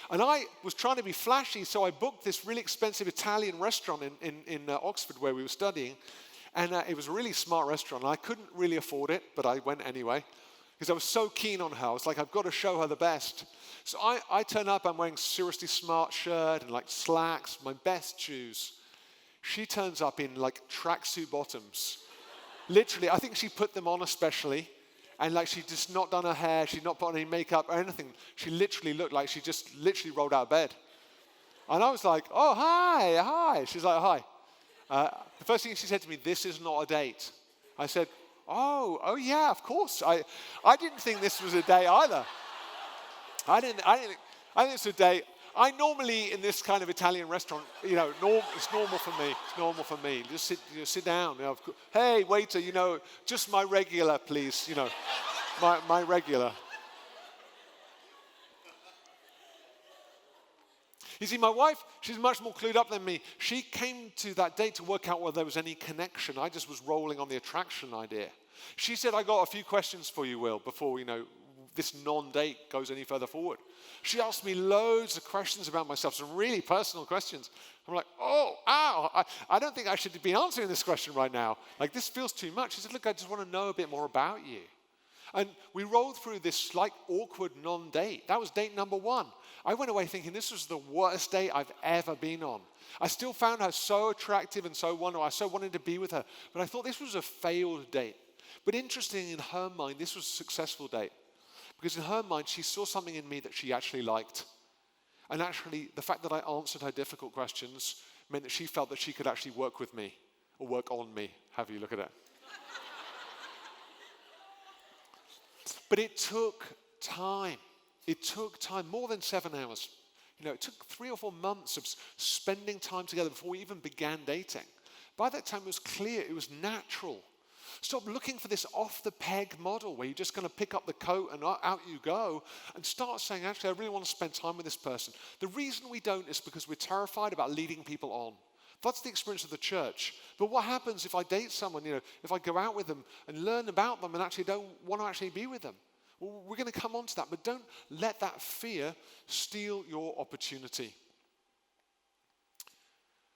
And I was trying to be flashy, so I booked this really expensive Italian restaurant in Oxford where we were studying. And it was a really smart restaurant. I couldn't really afford it, but I went anyway because I was so keen on her. I was like, I've got to show her the best. So I turn up, I'm wearing seriously smart shirt and slacks, my best shoes. She turns up in tracksuit bottoms. Literally, I think she put them on especially. And she'd just not done her hair, she'd not put on any makeup or anything. She literally looked like she just literally rolled out of bed. And I was like, oh, hi. She's like, hi. The first thing she said to me, this is not a date. I said, oh yeah, of course. I didn't think this was a date either. I didn't think it's a date. I normally, in this kind of Italian restaurant, it's normal for me. It's normal for me. Just sit down. Hey, waiter, just my regular, please. My regular. You see, my wife, she's much more clued up than me. She came to that date to work out whether there was any connection. I just was rolling on the attraction idea. She said, I got a few questions for you, Will, before, this non-date goes any further forward. She asked me loads of questions about myself, some really personal questions. I'm like, I don't think I should be answering this question right now. This feels too much. She said, look, I just want to know a bit more about you. And we rolled through this awkward non-date. That was date number 1. I went away thinking this was the worst date I've ever been on. I still found her so attractive and so wonderful. I so wanted to be with her. But I thought this was a failed date. But interesting, in her mind, this was a successful date. Because in her mind, she saw something in me that she actually liked. And actually, the fact that I answered her difficult questions meant that she felt that she could actually work with me or work on me, however you look at it. But it took time. It took time, more than 7 hours. It took 3 or 4 months of spending time together before we even began dating. By that time, it was clear, it was natural. Stop looking for this off-the-peg model where you're just going to pick up the coat and out you go, and start saying, actually, I really want to spend time with this person. The reason we don't is because we're terrified about leading people on. That's the experience of the church. But what happens if I date someone, if I go out with them and learn about them and actually don't want to actually be with them? Well, we're going to come on to that, but don't let that fear steal your opportunity.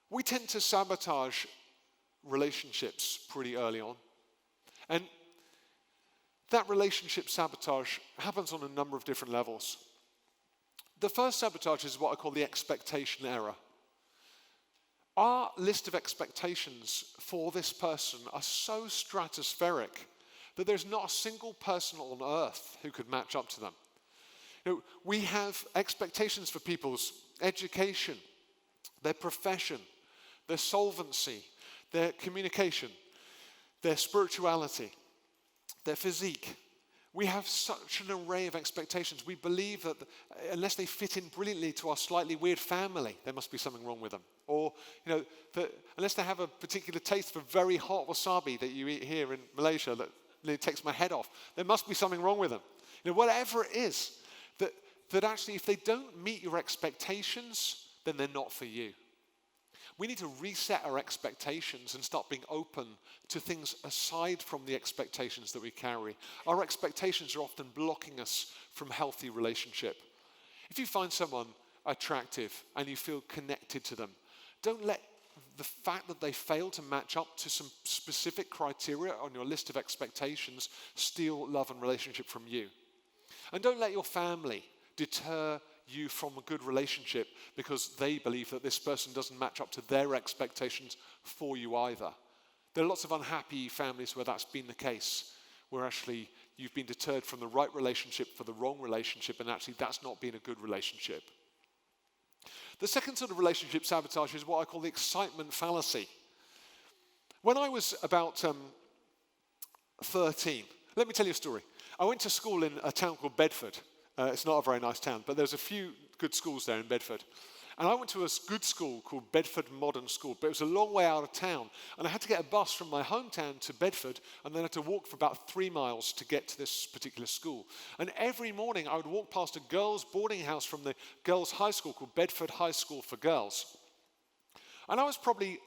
We tend to sabotage relationships pretty early on. And that relationship sabotage happens on a number of different levels. The first sabotage is what I call the expectation error. Our list of expectations for this person are so stratospheric that there's not a single person on earth who could match up to them. We have expectations for people's education, their profession, their solvency, their communication, their spirituality, their physique. We have such an array of expectations. We believe that unless they fit in brilliantly to our slightly weird family, there must be something wrong with them. Or, that unless they have a particular taste for very hot wasabi that you eat here in Malaysia that nearly takes my head off, there must be something wrong with them. Whatever it is, that actually if they don't meet your expectations, then they're not for you. We need to reset our expectations and start being open to things aside from the expectations that we carry. Our expectations are often blocking us from healthy relationship. If you find someone attractive and you feel connected to them, don't let the fact that they fail to match up to some specific criteria on your list of expectations steal love and relationship from you. And don't let your family deter you from a good relationship because they believe that this person doesn't match up to their expectations for you either. There are lots of unhappy families where that's been the case, where actually you've been deterred from the right relationship for the wrong relationship, and actually that's not been a good relationship. The second sort of relationship sabotage is what I call the excitement fallacy. When I was about 13, let me tell you a story. I went to school in a town called Bedford. It's not a very nice town, but there's a few good schools there in Bedford. And I went to a good school called Bedford Modern School, but it was a long way out of town. And I had to get a bus from my hometown to Bedford, and then I had to walk for about 3 miles to get to this particular school. And every morning I would walk past a girls' boarding house from the girls' high school called Bedford High School for Girls. And I was probably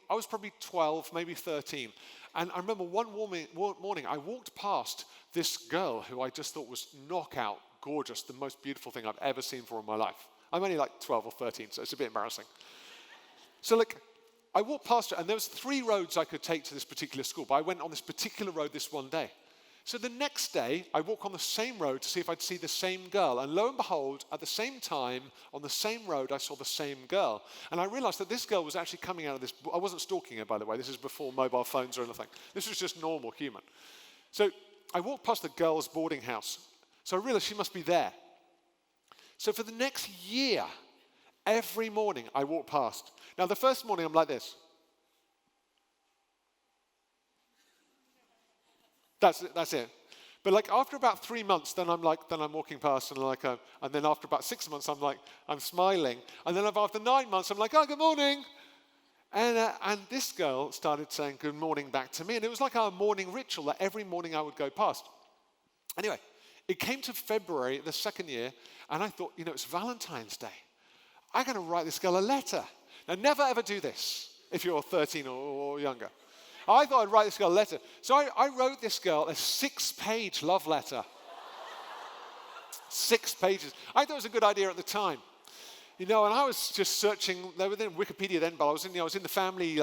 12, maybe 13. And I remember one morning I walked past this girl who I just thought was knockout gorgeous, the most beautiful thing I've ever seen for in my life. I'm only like 12 or 13, so it's a bit embarrassing. So I walked past her, and there was 3 roads I could take to this particular school, but I went on this particular road this one day. So the next day, I walk on the same road to see if I'd see the same girl, and lo and behold, at the same time, on the same road, I saw the same girl. And I realized that this girl was actually coming out of this. I wasn't stalking her, by the way. This is before mobile phones or anything. This was just normal human. So I walked past the girls' boarding house. So I realized she must be there. So for the next year, every morning I walk past. Now the first morning I'm like this. That's it. But after about 3 months, then I'm walking past and and then after about 6 months I'm smiling, and then after 9 months I'm like, oh, good morning. And this girl started saying good morning back to me, and it was like our morning ritual that every morning I would go past. Anyway. It came to February, the second year, and I thought, it's Valentine's Day. I'm going to write this girl a letter. Now, never ever do this if you're 13 or younger. I thought I'd write this girl a letter. So I wrote this girl a 6-page love letter. 6 pages. I thought it was a good idea at the time. And I was just searching, they were in Wikipedia then, but I was in the family,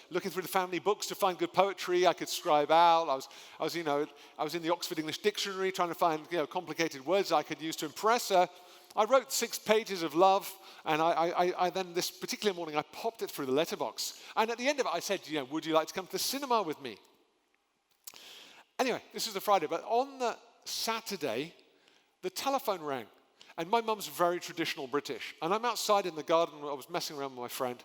looking through the family books to find good poetry I could scribe out. I was in the Oxford English Dictionary trying to find, complicated words I could use to impress her. I wrote 6 pages of love, and I then, this particular morning, I popped it through the letterbox. And at the end of it, I said, would you like to come to the cinema with me? Anyway, this was the Friday, but on the Saturday, the telephone rang. And my mum's very traditional British. And I'm outside in the garden. I was messing around with my friend.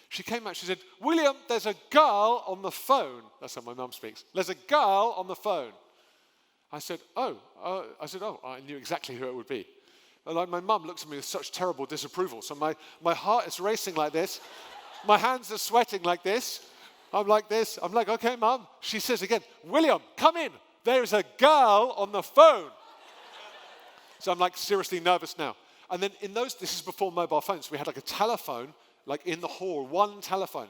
She came out. She said, William, there's a girl on the phone. That's how my mum speaks. There's a girl on the phone. I said, oh. I knew exactly who it would be. And my mum looks at me with such terrible disapproval. So my heart is racing like this. My hands are sweating like this. I'm like this. I'm like, okay, Mum. She says again, William, come in. There's a girl on the phone. So I'm seriously nervous now. And then this is before mobile phones. We had a telephone, in the hall, one telephone.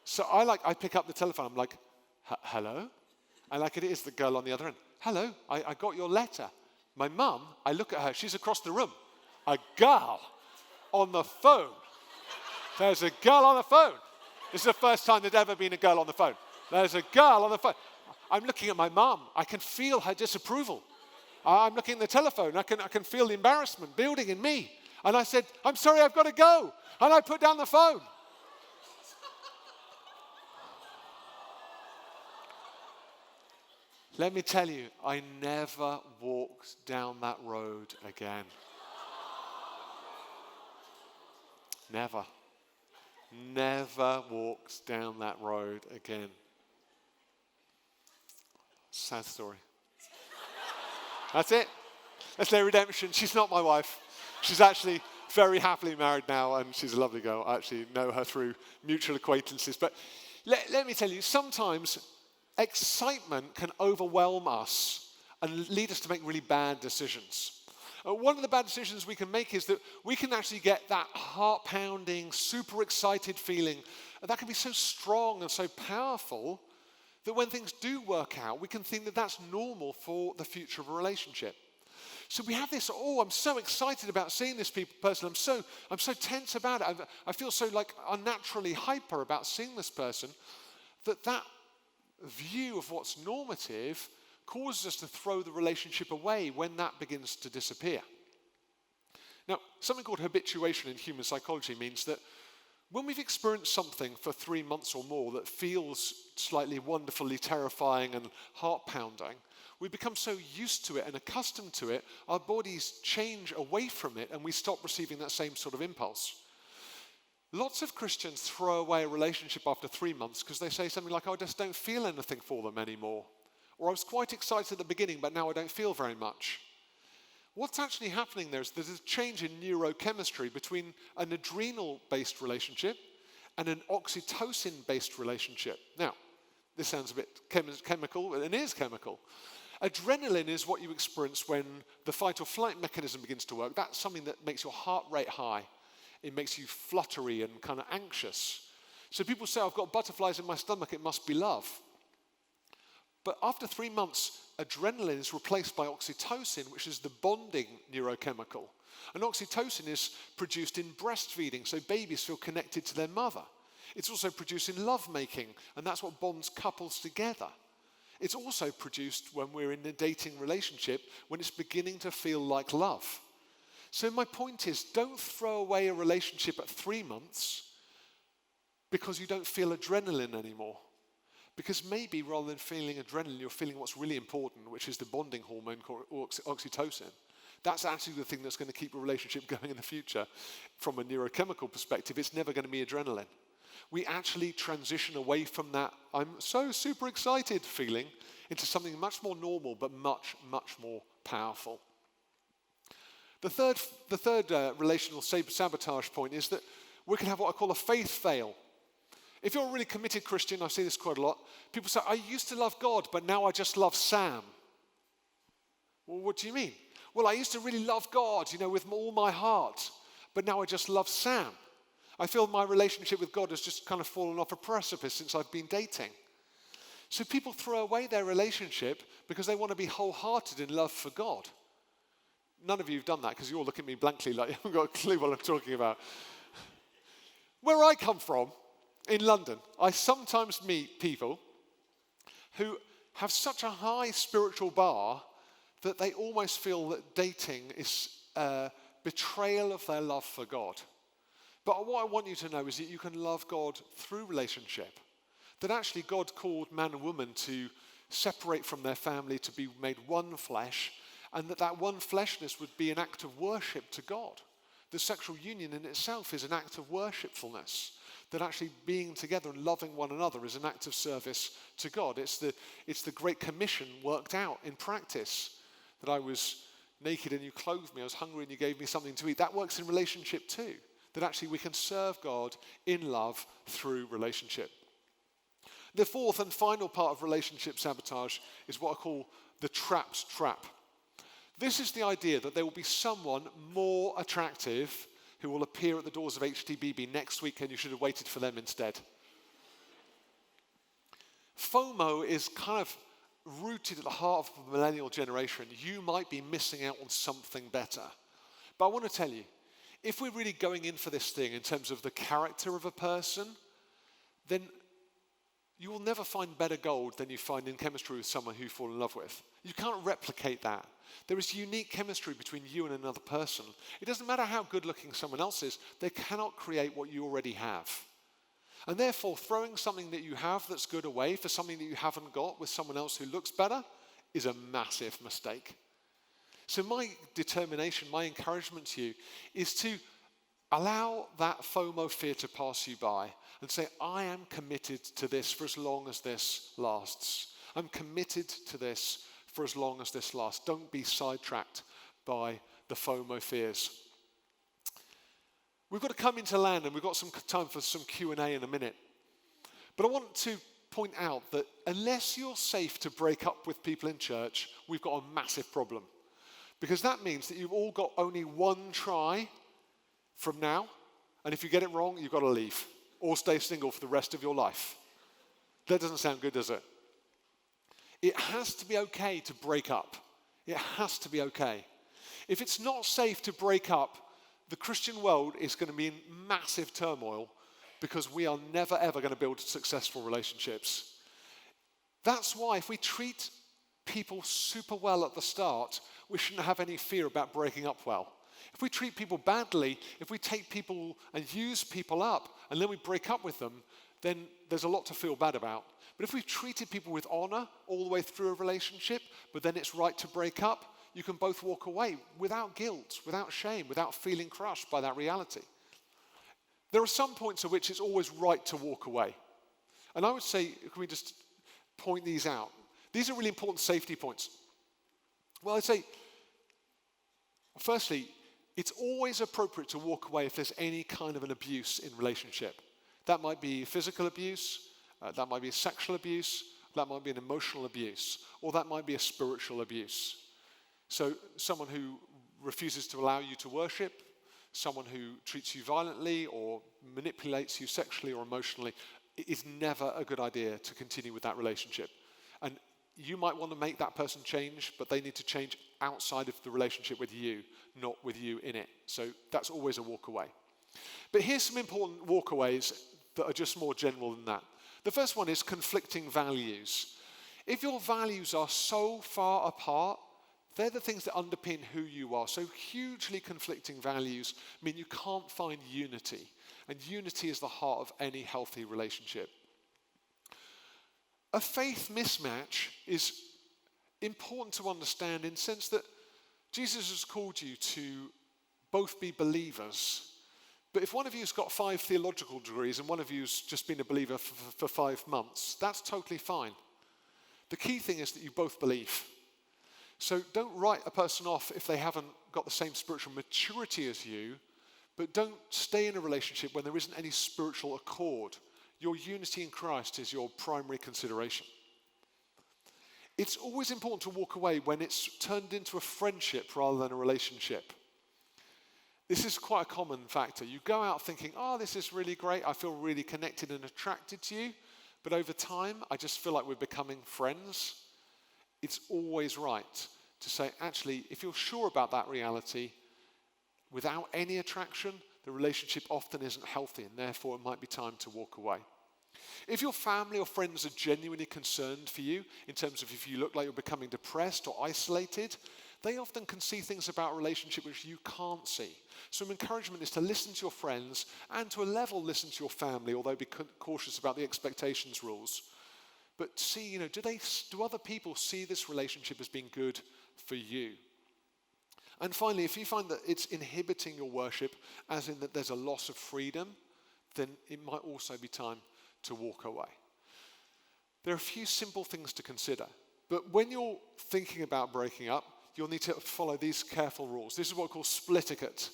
So I pick up the telephone. I'm like, hello? And it is the girl on the other end. Hello, I got your letter. My mum, I look at her. She's across the room. A girl on the phone. There's a girl on the phone. This is the first time there'd ever been a girl on the phone. There's a girl on the phone. I'm looking at my mum. I can feel her disapproval. I'm looking at the telephone. I can feel the embarrassment building in me. And I said, I'm sorry, I've got to go. And I put down the phone. Let me tell you, I never walked down that road again. Never walked down that road again. Sad story. That's it. That's their redemption. She's not my wife. She's actually very happily married now, and she's a lovely girl. I actually know her through mutual acquaintances. But let me tell you, sometimes excitement can overwhelm us and lead us to make really bad decisions. One of the bad decisions we can make is that we can actually get that heart-pounding, super excited feeling. And that can be so strong and so powerful that when things do work out, we can think that that's normal for the future of a relationship. So we have this, I'm so excited about seeing this person. I'm so tense about it. I feel so unnaturally hyper about seeing this person that view of what's normative causes us to throw the relationship away when that begins to disappear. Now, something called habituation in human psychology means that when we've experienced something for 3 months or more that feels slightly wonderfully terrifying and heart-pounding, we become so used to it and accustomed to it, our bodies change away from it and we stop receiving that same sort of impulse. Lots of Christians throw away a relationship after 3 months because they say something like, I just don't feel anything for them anymore. Or I was quite excited at the beginning, but now I don't feel very much. What's actually happening there is there's a change in neurochemistry between an adrenal-based relationship and an oxytocin-based relationship. Now, this sounds a bit chemical, and it is chemical. Adrenaline is what you experience when the fight or flight mechanism begins to work. That's something that makes your heart rate high. It makes you fluttery and kind of anxious. So people say, I've got butterflies in my stomach, it must be love. But after 3 months, adrenaline is replaced by oxytocin, which is the bonding neurochemical. And oxytocin is produced in breastfeeding, so babies feel connected to their mother. It's also produced in lovemaking, and that's what bonds couples together. It's also produced when we're in a dating relationship, when it's beginning to feel like love. So my point is, don't throw away a relationship at 3 months because you don't feel adrenaline anymore. Because maybe rather than feeling adrenaline, you're feeling what's really important, which is the bonding hormone called oxytocin. That's actually the thing that's going to keep a relationship going in the future. From a neurochemical perspective, it's never going to be adrenaline. We actually transition away from that I'm so super excited feeling into something much more normal, but much, much more powerful. The third relational sabotage point is that we can have what I call a faith fail. If you're a really committed Christian, I see this quite a lot, people say, I used to love God, but now I just love Sam. Well, what do you mean? Well, I used to really love God, with all my heart, but now I just love Sam. I feel my relationship with God has just kind of fallen off a precipice since I've been dating. So people throw away their relationship because they want to be wholehearted in love for God. None of you have done that because you all look at me blankly like you haven't got a clue what I'm talking about. Where I come from, in London, I sometimes meet people who have such a high spiritual bar that they almost feel that dating is a betrayal of their love for God. But what I want you to know is that you can love God through relationship. That actually God called man and woman to separate from their family, to be made one flesh, and that one fleshness would be an act of worship to God. The sexual union in itself is an act of worshipfulness. That actually being together and loving one another is an act of service to God. It's the Great Commission worked out in practice. That I was naked and you clothed me, I was hungry and you gave me something to eat. That works in relationship too. That actually we can serve God in love through relationship. The fourth and final part of relationship sabotage is what I call the trapped trap. This is the idea that there will be someone more attractive who will appear at the doors of HTBB next week and you should have waited for them instead. FOMO is kind of rooted at the heart of the millennial generation. You might be missing out on something better. But I want to tell you, if we're really going in for this thing in terms of the character of a person, then you will never find better gold than you find in chemistry with someone who you fall in love with. You can't replicate that. There is unique chemistry between you and another person. It doesn't matter how good looking someone else is, they cannot create what you already have. And therefore, throwing something that you have that's good away for something that you haven't got with someone else who looks better is a massive mistake. So my determination, my encouragement to you is to allow that FOMO fear to pass you by and say, I am committed to this for as long as this lasts. I'm committed to this for as long as this lasts. Don't be sidetracked by the FOMO fears. We've got to come into land, and we've got some time for some Q&A in a minute. But I want to point out that unless you're safe to break up with people in church, we've got a massive problem. Because that means that you've all got only one try from now, and if you get it wrong, you've got to leave or stay single for the rest of your life. That doesn't sound good, does it? It has to be okay to break up. It has to be okay. If it's not safe to break up, the Christian world is going to be in massive turmoil because we are never, ever going to build successful relationships. That's why if we treat people super well at the start, we shouldn't have any fear about breaking up well. If we treat people badly, if we take people and use people up and then we break up with them, then there's a lot to feel bad about. But if we've treated people with honor all the way through a relationship, but then it's right to break up, you can both walk away without guilt, without shame, without feeling crushed by that reality. There are some points at which it's always right to walk away. And I would say, can we just point these out? These are really important safety points. Well, I'd say, firstly, it's always appropriate to walk away if there's any kind of an abuse in relationship. That might be physical abuse, that might be sexual abuse, that might be an emotional abuse, or that might be a spiritual abuse. So someone who refuses to allow you to worship, someone who treats you violently or manipulates you sexually or emotionally, it is never a good idea to continue with that relationship. And you might want to make that person change, but they need to change outside of the relationship with you, not with you in it. So that's always a walk away. But here's some important walkaways that are just more general than that. The first one is conflicting values. If your values are so far apart, they're the things that underpin who you are. So hugely conflicting values mean you can't find unity. And unity is the heart of any healthy relationship. A faith mismatch is important to understand in the sense that Jesus has called you to both be believers. But if one of you has got 5 theological degrees and one of you's just been a believer for 5 months, that's totally fine. The key thing is that you both believe. So don't write a person off if they haven't got the same spiritual maturity as you, but don't stay in a relationship when there isn't any spiritual accord. Your unity in Christ is your primary consideration. It's always important to walk away when it's turned into a friendship rather than a relationship. This is quite a common factor. You go out thinking, oh, this is really great. I feel really connected and attracted to you. But over time, I just feel like we're becoming friends. It's always right to say, actually, if you're sure about that reality, without any attraction, the relationship often isn't healthy, and therefore it might be time to walk away. If your family or friends are genuinely concerned for you, in terms of if you look like you're becoming depressed or isolated, they often can see things about a relationship which you can't see. So encouragement is to listen to your friends and to a level listen to your family, although be cautious about the expectations rules. But see, do other people see this relationship as being good for you? And finally, if you find that it's inhibiting your worship, as in that there's a loss of freedom, then it might also be time to walk away. There are a few simple things to consider. But when you're thinking about breaking up, you'll need to follow these careful rules. This is what we call split etiquette.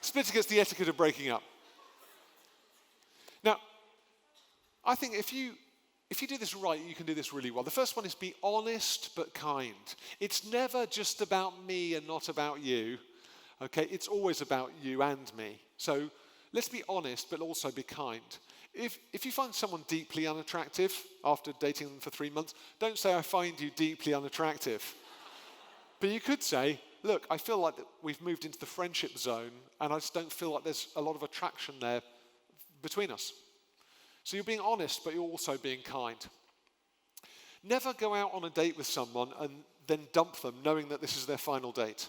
Split etiquette is the etiquette of breaking up. Now, I think if you do this right, you can do this really well. The first one is be honest but kind. It's never just about me and not about you. Okay, it's always about you and me. So let's be honest but also be kind. If you find someone deeply unattractive after dating them for 3 months, don't say, I find you deeply unattractive. But you could say, look, I feel like that we've moved into the friendship zone and I just don't feel like there's a lot of attraction there between us. So you're being honest, but you're also being kind. Never go out on a date with someone and then dump them knowing that this is their final date.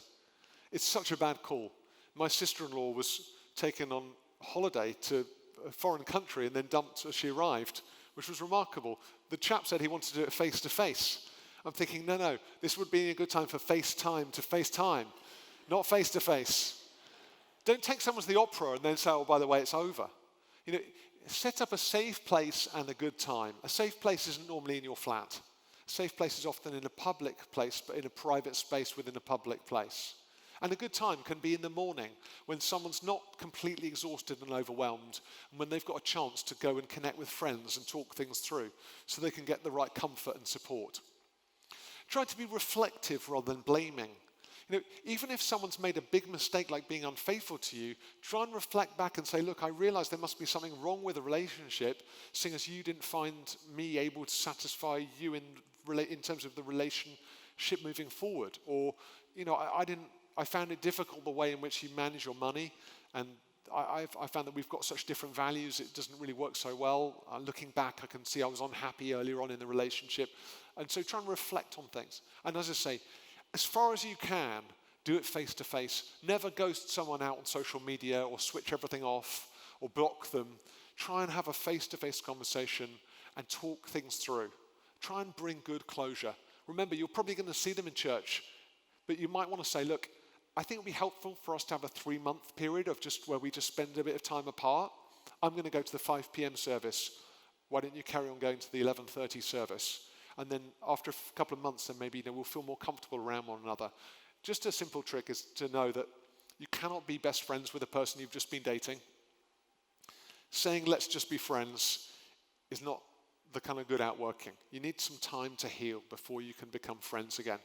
It's such a bad call. My sister-in-law was taken on holiday to a foreign country and then dumped as she arrived, which was remarkable. The chap said he wanted to do it face to face. I'm thinking, no, this would be a good time for FaceTime to FaceTime. not face to face. Don't take someone to the opera and then say, oh, by the way, it's over. Set up a safe place and a good time. A safe place isn't normally in your flat. A safe place is often in a public place, but in a private space within a public place. And a good time can be in the morning when someone's not completely exhausted and overwhelmed, and when they've got a chance to go and connect with friends and talk things through so they can get the right comfort and support. Try to be reflective rather than blaming. Even if someone's made a big mistake like being unfaithful to you, try and reflect back and say, look, I realize there must be something wrong with the relationship, seeing as you didn't find me able to satisfy you in terms of the relationship moving forward. Or, I found it difficult the way in which you manage your money, and I found that we've got such different values, it doesn't really work so well. Looking back, I can see I was unhappy earlier on in the relationship. And so try and reflect on things. And as I say, as far as you can, do it face to face. Never ghost someone out on social media or switch everything off or block them. Try and have a face-to-face conversation and talk things through. Try and bring good closure. Remember, you're probably going to see them in church, but you might want to say, look, I think it would be helpful for us to have a 3-month period of just where we just spend a bit of time apart. I'm going to go to the 5 p.m. service. Why don't you carry on going to the 11:30 service? And then after a couple of months, then maybe we'll feel more comfortable around one another. Just a simple trick is to know that you cannot be best friends with a person you've just been dating. Saying, let's just be friends, is not the kind of good outworking. You need some time to heal before you can become friends again.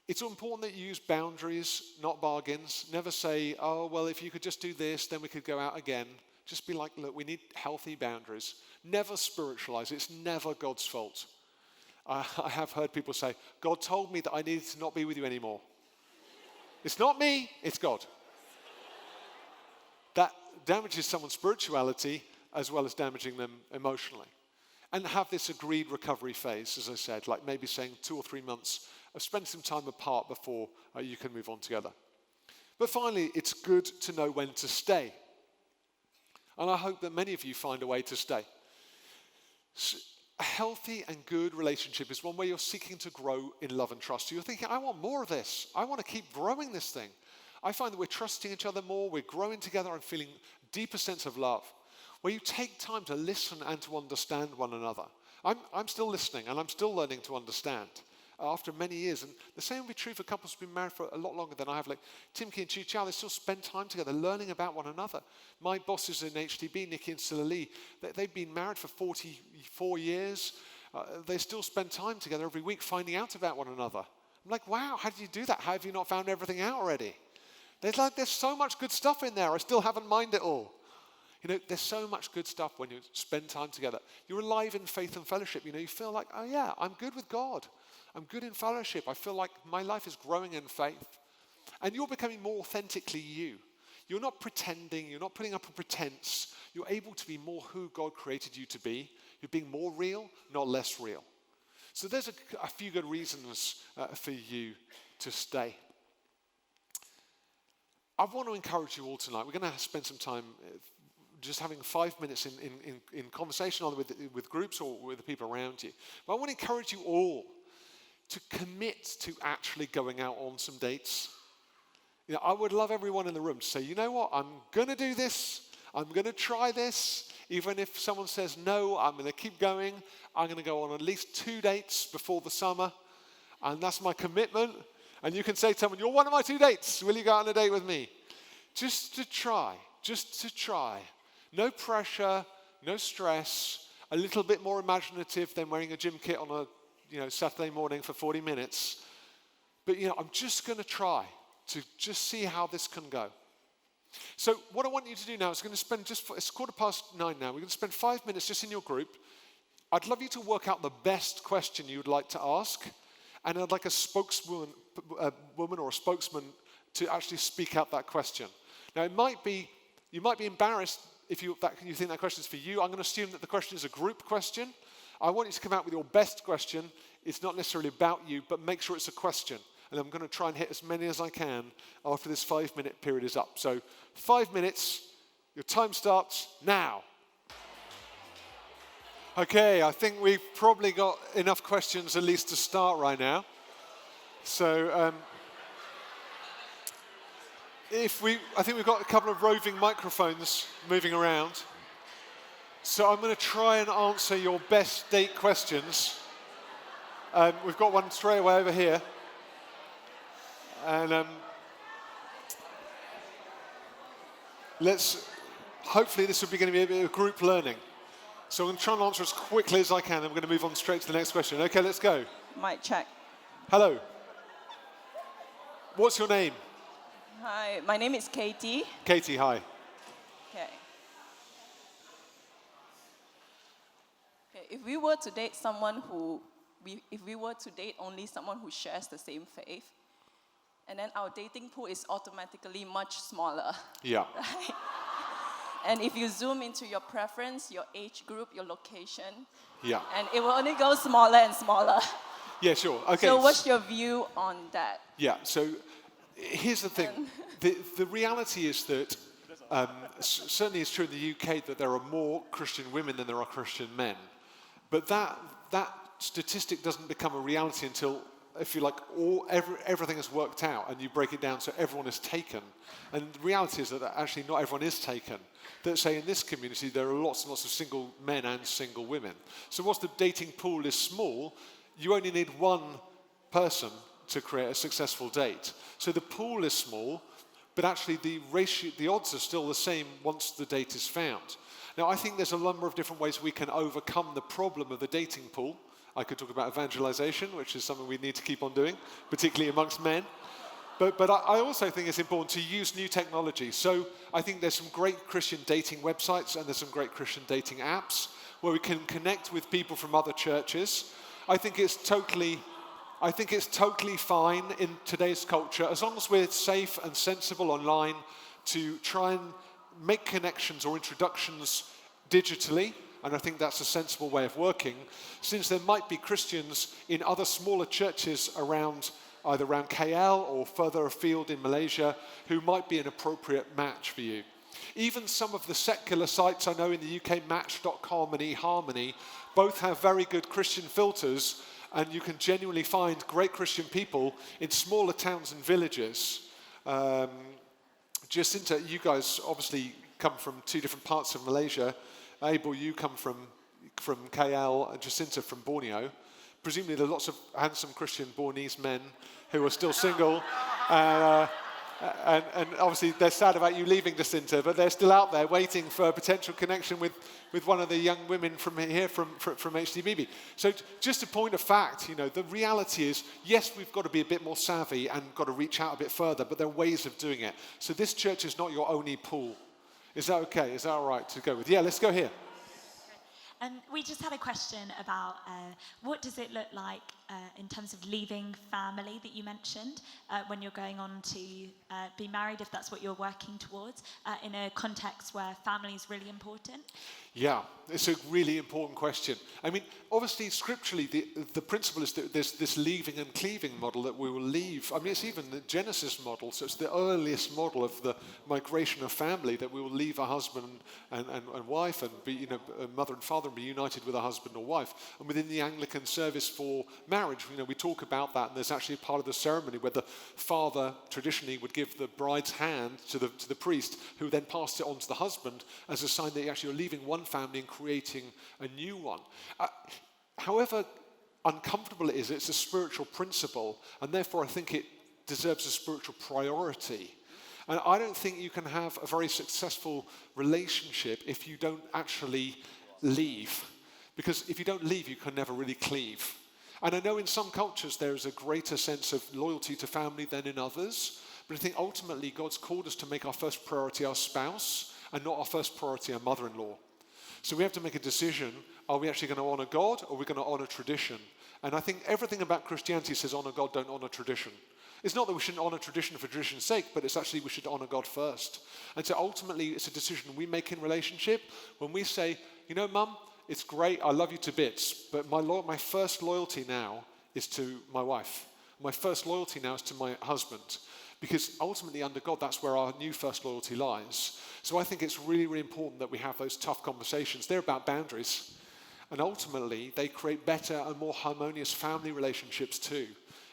It's important that you use boundaries, not bargains. Never say, oh, well, if you could just do this, then we could go out again. Just be like, look, we need healthy boundaries. Never spiritualize. It's never God's fault. I have heard people say, God told me that I needed to not be with you anymore. It's not me, it's God. That damages someone's spirituality as well as damaging them emotionally. And have this agreed recovery phase, as I said, like maybe saying 2 or 3 months of spending some time apart before you can move on together. But finally, it's good to know when to stay. And I hope that many of you find a way to stay. A healthy and good relationship is one where you're seeking to grow in love and trust. So you're thinking, I want more of this. I want to keep growing this thing. I find that we're trusting each other more. We're growing together and feeling a deeper sense of love. Where you take time to listen and to understand one another. I'm still listening and I'm still learning to understand after many years. And the same will be true for couples who've been married for a lot longer than I have. Like Timki and Chu Chow, they still spend time together learning about one another. My bosses in HTB, Nikki and Silla Lee, they've been married for 44 years. They still spend time together every week finding out about one another. I'm like, wow, how did you do that? How have you not found everything out already? There's so much good stuff in there. I still haven't mined it all. There's so much good stuff when you spend time together. You're alive in faith and fellowship. You feel like, oh yeah, I'm good with God. I'm good in fellowship. I feel like my life is growing in faith. And you're becoming more authentically you. You're not pretending. You're not putting up a pretense. You're able to be more who God created you to be. You're being more real, not less real. So there's a few good reasons for you to stay. I want to encourage you all tonight. We're going to spend some time just having 5 minutes in conversation either with groups or with the people around you. But I want to encourage you all to commit to actually going out on some dates. I would love everyone in the room to say, you know what, I'm going to do this. I'm going to try this. Even if someone says no, I'm going to keep going. I'm going to go on at least 2 dates before the summer. And that's my commitment. And you can say to someone, you're one of my 2 dates. Will you go out on a date with me? Just to try. No pressure, no stress, a little bit more imaginative than wearing a gym kit on a Saturday morning for 40 minutes. But I'm just going to try to just see how this can go. So what I want you to do now is it's 9:15 now. We're going to spend 5 minutes just in your group. I'd love you to work out the best question you would like to ask. And I'd like a woman or a spokesman to actually speak out that question. Now you might be embarrassed if you think that question is for you. I'm going to assume that the question is a group question. I want you to come out with your best question. It's not necessarily about you, but make sure it's a question. And I'm going to try and hit as many as I can after this 5-minute period is up. So 5 minutes, your time starts now. Okay, I think we've probably got enough questions at least to start right now. So I think we've got a couple of roving microphones moving around. So I'm going to try and answer your best date questions. We've got one straight away over here. And hopefully this will be going to be a bit of group learning. So I'm going to try and answer as quickly as I can, and we're going to move on straight to the next question. Okay, let's go. Mic check. Hello. What's your name? Hi, my name is Katie. Katie, hi. Okay. If we were to date if we were to date only someone who shares the same faith, and then our dating pool is automatically much smaller. Yeah. Right? And if you zoom into your preference, your age group, your location, yeah, and it will only go smaller and smaller. Yeah, sure. Okay. So what's your view on that? Yeah, so here's the thing. The reality is that certainly it's true in the UK that there are more Christian women than there are Christian men. But that statistic doesn't become a reality until, if you like, everything is worked out and you break it down so everyone is taken. And the reality is that actually not everyone is taken. That, say, in this community, there are lots and lots of single men and single women. So whilst the dating pool is small, you only need one person to create a successful date. So the pool is small, but actually the odds are still the same once the date is found. Now, I think there's a number of different ways we can overcome the problem of the dating pool. I could talk about evangelization, which is something we need to keep on doing, particularly amongst men. But I also think it's important to use new technology. So I think there's some great Christian dating websites and there's some great Christian dating apps where we can connect with people from other churches. I think it's totally fine in today's culture, as long as we're safe and sensible online, to try and make connections or introductions digitally, and I think that's a sensible way of working, since there might be Christians in other smaller churches either around KL or further afield in Malaysia who might be an appropriate match for you. Even some of the secular sites I know in the UK, Match.com and eHarmony, both have very good Christian filters, and you can genuinely find great Christian people in smaller towns and villages. Jacinta, you guys obviously come from two different parts of Malaysia. Abel, you come from KL, and Jacinta from Borneo. Presumably there are lots of handsome Christian Bornese men who are still single. And obviously they're sad about you leaving, Jacinta, but they're still out there waiting for a potential connection with one of the young women from here, from HTBB. So just a point of fact, the reality is, yes, we've got to be a bit more savvy and got to reach out a bit further, but there are ways of doing it. So this church is not your only pool. Is that okay? Is that all right to go with? Yeah, let's go here. We just had a question about what does it look like in terms of leaving family that you mentioned when you're going on to be married, if that's what you're working towards, in a context where family is really important? Yeah, it's a really important question. I mean, obviously, scripturally, the principle is that there's this leaving and cleaving model that we will leave. I mean, it's even the Genesis model, so it's the earliest model of the migration of family, that we will leave our husband and wife and be, a mother and father and be united with a husband or wife. And within the Anglican service for marriage, we talk about that, and there's actually a part of the ceremony where the father traditionally would give the bride's hand to the priest, who then passed it on to the husband as a sign that you're leaving one family and creating a new one. However uncomfortable it is, it's a spiritual principle, and therefore I think it deserves a spiritual priority. And I don't think you can have a very successful relationship if you don't actually leave. Because if you don't leave, you can never really cleave. And I know in some cultures there is a greater sense of loyalty to family than in others, but I think ultimately God's called us to make our first priority our spouse and not our first priority our mother-in-law. So we have to make a decision, are we actually going to honor God or are we going to honor tradition? And I think everything about Christianity says honor God, don't honor tradition. It's not that we shouldn't honor tradition for tradition's sake, but it's actually we should honor God first. And so ultimately it's a decision we make in relationship when we say, Mum, it's great, I love you to bits, but my first loyalty now is to my wife. My first loyalty now is to my husband. Because ultimately under God, that's where our new first loyalty lies. So I think it's really, really important that we have those tough conversations. They're about boundaries. And ultimately, they create better and more harmonious family relationships too.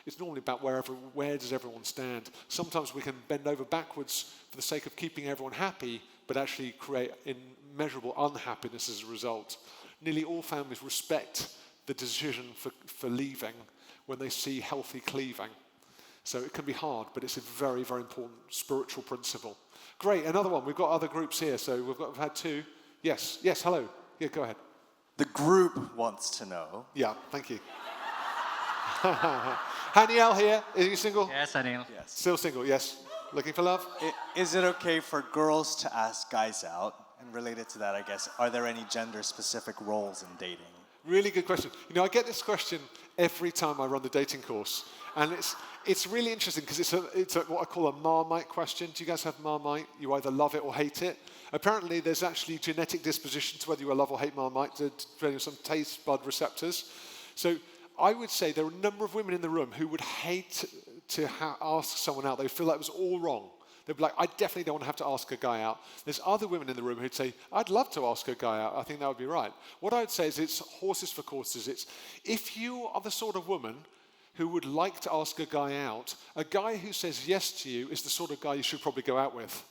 It's normally about where does everyone stand. Sometimes we can bend over backwards for the sake of keeping everyone happy, but actually create immeasurable unhappiness as a result. Nearly all families respect the decision for leaving when they see healthy cleaving. So it can be hard, but it's a very, very important spiritual principle. Great, another one. We've got other groups here, so we've had two. Yes, hello. Yeah, go ahead. The group wants to know. Yeah, thank you. Haniel here. Are you single? Yes, Anil. Yes. Still single, yes. Looking for love? Is it okay for girls to ask guys out? And related to that, I guess, are there any gender-specific roles in dating? Really good question. You know, I get this question every time I run the dating course. And it's really interesting because it's what I call a Marmite question. Do you guys have Marmite? You either love it or hate it. Apparently, there's actually genetic disposition to whether you love or hate Marmite, depending on some taste bud receptors. So I would say there are a number of women in the room who would hate to ask someone out. They feel that was all wrong. They'd be like, I definitely don't want to have to ask a guy out. There's other women in the room who'd say, I'd love to ask a guy out. I think that would be right. What I would say is it's horses for courses. It's if you are the sort of woman who would like to ask a guy out, a guy who says yes to you is the sort of guy you should probably go out with.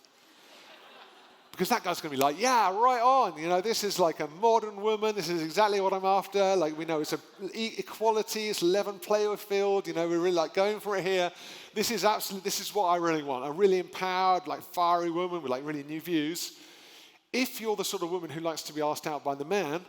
Because that guy's going to be like, yeah, right on. You know, this is like a modern woman. This is exactly what I'm after. Like, we know it's equality. It's 11 player field. You know, we're really like going for it here. This is what I really want. A really empowered, like fiery woman with like really new views. If you're the sort of woman who likes to be asked out by the man,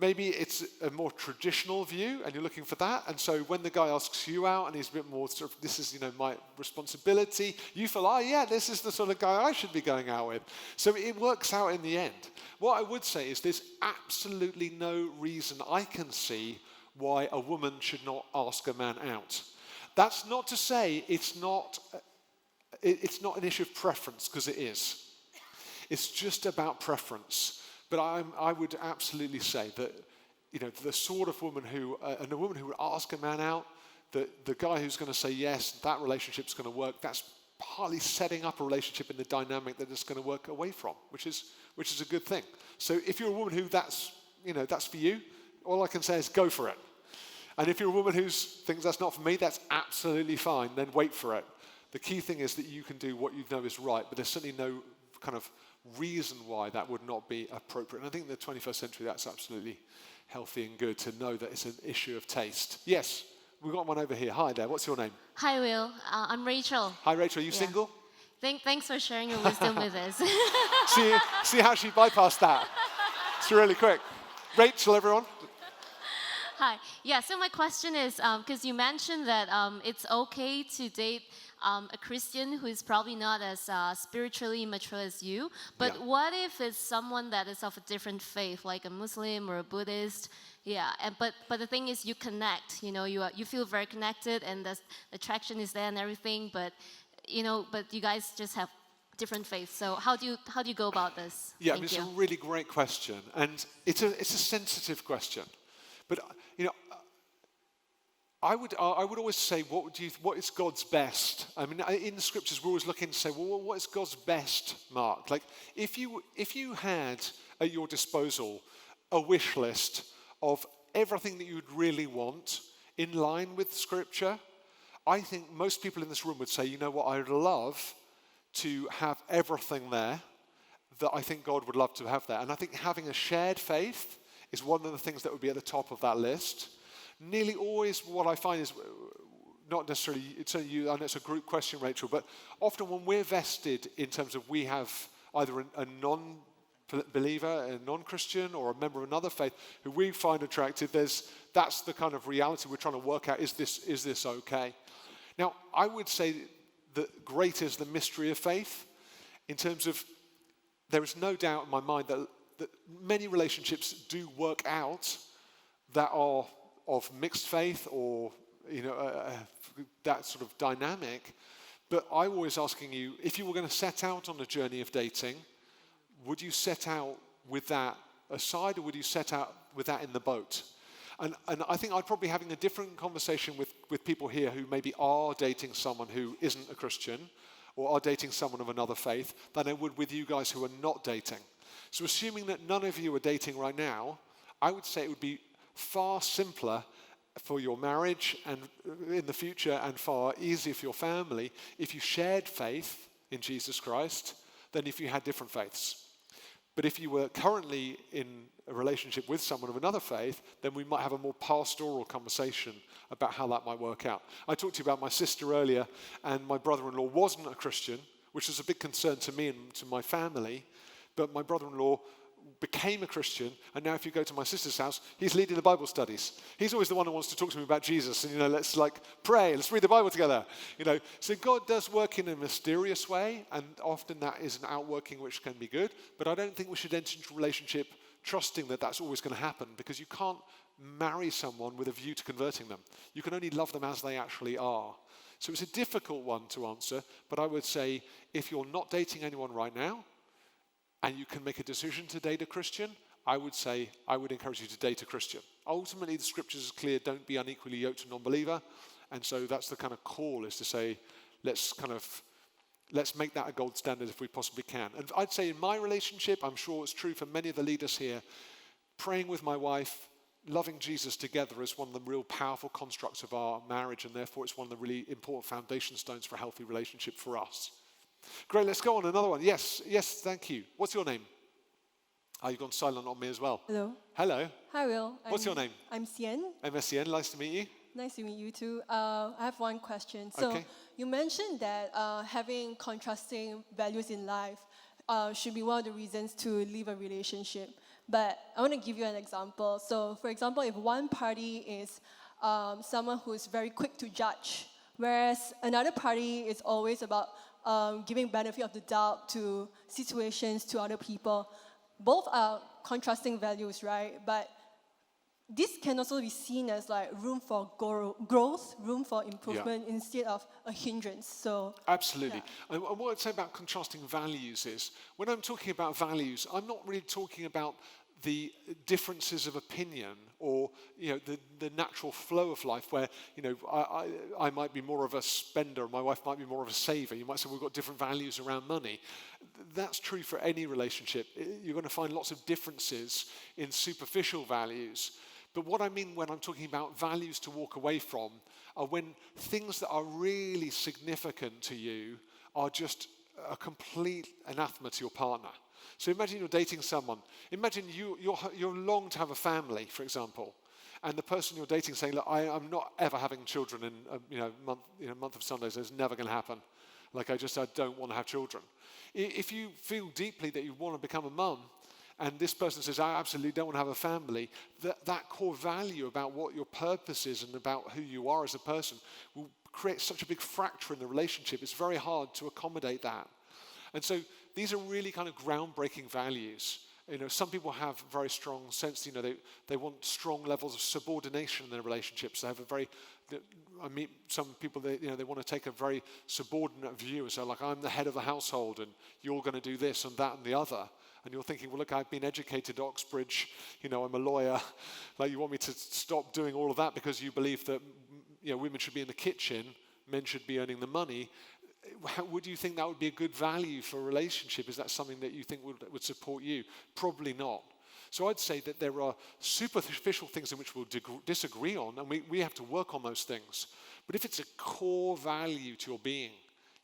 maybe it's a more traditional view and you're looking for that. And so when the guy asks you out and he's a bit more sort of, this is, you know, my responsibility, you feel, oh yeah, this is the sort of guy I should be going out with. So it works out in the end. What I would say is there's absolutely no reason I can see why a woman should not ask a man out. That's not to say it's not an issue of preference, because it is. It's just about preference. But I would absolutely say that, you know, the sort of woman who, and a woman who would ask a man out, the guy who's going to say yes, that relationship's going to work, that's partly setting up a relationship in the dynamic that it's going to work away from, which is a good thing. So if you're a woman who that's for you, all I can say is go for it. And if you're a woman who thinks that's not for me, that's absolutely fine, then wait for it. The key thing is that you can do what you know is right, but there's certainly no kind of reason why that would not be appropriate. And I think in the 21st century, that's absolutely healthy and good to know that it's an issue of taste. Yes, we've got one over here. Hi there, what's your name? Hi, Will. I'm Rachel. Hi, Rachel, are you single? Thanks for sharing your wisdom with us. See how she bypassed that? It's really quick. Rachel, everyone. Hi. Yeah, so my question is, because you mentioned that it's okay to date a Christian who is probably not as spiritually mature as you, but what if it's someone that is of a different faith, like a Muslim or a Buddhist? Yeah, but the thing is, you connect. You know, you feel very connected, and the attraction is there and everything. But you guys just have different faiths. So how do you go about this? Yeah, it's a really great question, and it's a sensitive question. But you know, I would always say, what is God's best? I mean, in the scriptures, we're always looking to say, well, what is God's best, Mark? Like, if you had at your disposal a wish list of everything that you'd really want in line with Scripture, I think most people in this room would say, you know what, I would love to have everything there that I think God would love to have there. And I think having a shared faith is one of the things that would be at the top of that list. Nearly always what I find is, not necessarily, it's only you, I know it's a group question, Rachel, but often when we're vested in terms of we have either a non-believer, a non-Christian, or a member of another faith who we find attractive, that's the kind of reality we're trying to work out, is this okay? Now, I would say that great is the mystery of faith, in terms of there is no doubt in my mind that many relationships do work out that are of mixed faith or, you know, that sort of dynamic. But I'm always asking you, if you were going to set out on a journey of dating, would you set out with that aside, or would you set out with that in the boat? And I think I'd probably having a different conversation with people here who maybe are dating someone who isn't a Christian or are dating someone of another faith than I would with you guys who are not dating. So assuming that none of you are dating right now, I would say it would be far simpler for your marriage and in the future, and far easier for your family if you shared faith in Jesus Christ than if you had different faiths. But if you were currently in a relationship with someone of another faith, then we might have a more pastoral conversation about how that might work out. I talked to you about my sister earlier, and my brother-in-law wasn't a Christian, which was a big concern to me and to my family, but my brother-in-law became a Christian, and now if you go to my sister's house, he's leading the Bible studies. He's always the one who wants to talk to me about Jesus, and let's pray, let's read the Bible together. So God does work in a mysterious way, and often that is an outworking which can be good, but I don't think we should enter into a relationship trusting that that's always going to happen, because you can't marry someone with a view to converting them. You can only love them as they actually are. So it's a difficult one to answer, but I would say if you're not dating anyone right now, and you can make a decision to date a Christian, I would encourage you to date a Christian. Ultimately, the scriptures are clear, don't be unequally yoked to a non-believer. And so that's the kind of call, is to say, let's make that a gold standard if we possibly can. And I'd say in my relationship, I'm sure it's true for many of the leaders here, praying with my wife, loving Jesus together is one of the real powerful constructs of our marriage, and therefore it's one of the really important foundation stones for a healthy relationship for us. Great, let's go on. Another one. Yes, thank you. What's your name? Oh, you've gone silent on me as well. Hello. Hello. Hi, Will. What's your name? I'm Sien. I'm Sien. Nice to meet you. Nice to meet you too. I have one question. So Okay. you mentioned that having contrasting values in life should be one of the reasons to leave a relationship. But I want to give you an example. So, for example, if one party is someone who is very quick to judge, whereas another party is always about giving benefit of the doubt to situations, to other people. Both are contrasting values, right? But this can also be seen as room for growth, room for improvement instead of a hindrance. So absolutely. And what I'd say about contrasting values is, when I'm talking about values, I'm not really talking about the differences of opinion or the natural flow of life where I might be more of a spender, my wife might be more of a saver. You might say we've got different values around money. That's true for any relationship. You're going to find lots of differences in superficial values. But what I mean when I'm talking about values to walk away from are when things that are really significant to you are just a complete anathema to your partner. So imagine you're dating someone. Imagine you're long to have a family, for example, and the person you're dating saying, "Look, I'm not ever having children in a month of Sundays. It's never going to happen. I don't want to have children." If you feel deeply that you want to become a mum, and this person says, "I absolutely don't want to have a family," that core value about what your purpose is and about who you are as a person will create such a big fracture in the relationship. It's very hard to accommodate that. And so these are really kind of groundbreaking values. Some people have very strong sense, they want strong levels of subordination in their relationships. They have I meet some people, they want to take a very subordinate view. So I'm the head of the household and you're going to do this and that and the other. And you're thinking, well, look, I've been educated at Oxbridge, I'm a lawyer. You want me to stop doing all of that because you believe that women should be in the kitchen, men should be earning the money. Would you think that would be a good value for a relationship? Is that something that you think would support you? Probably not. So I'd say that there are superficial things in which we'll disagree on, and we have to work on those things. But if it's a core value to your being,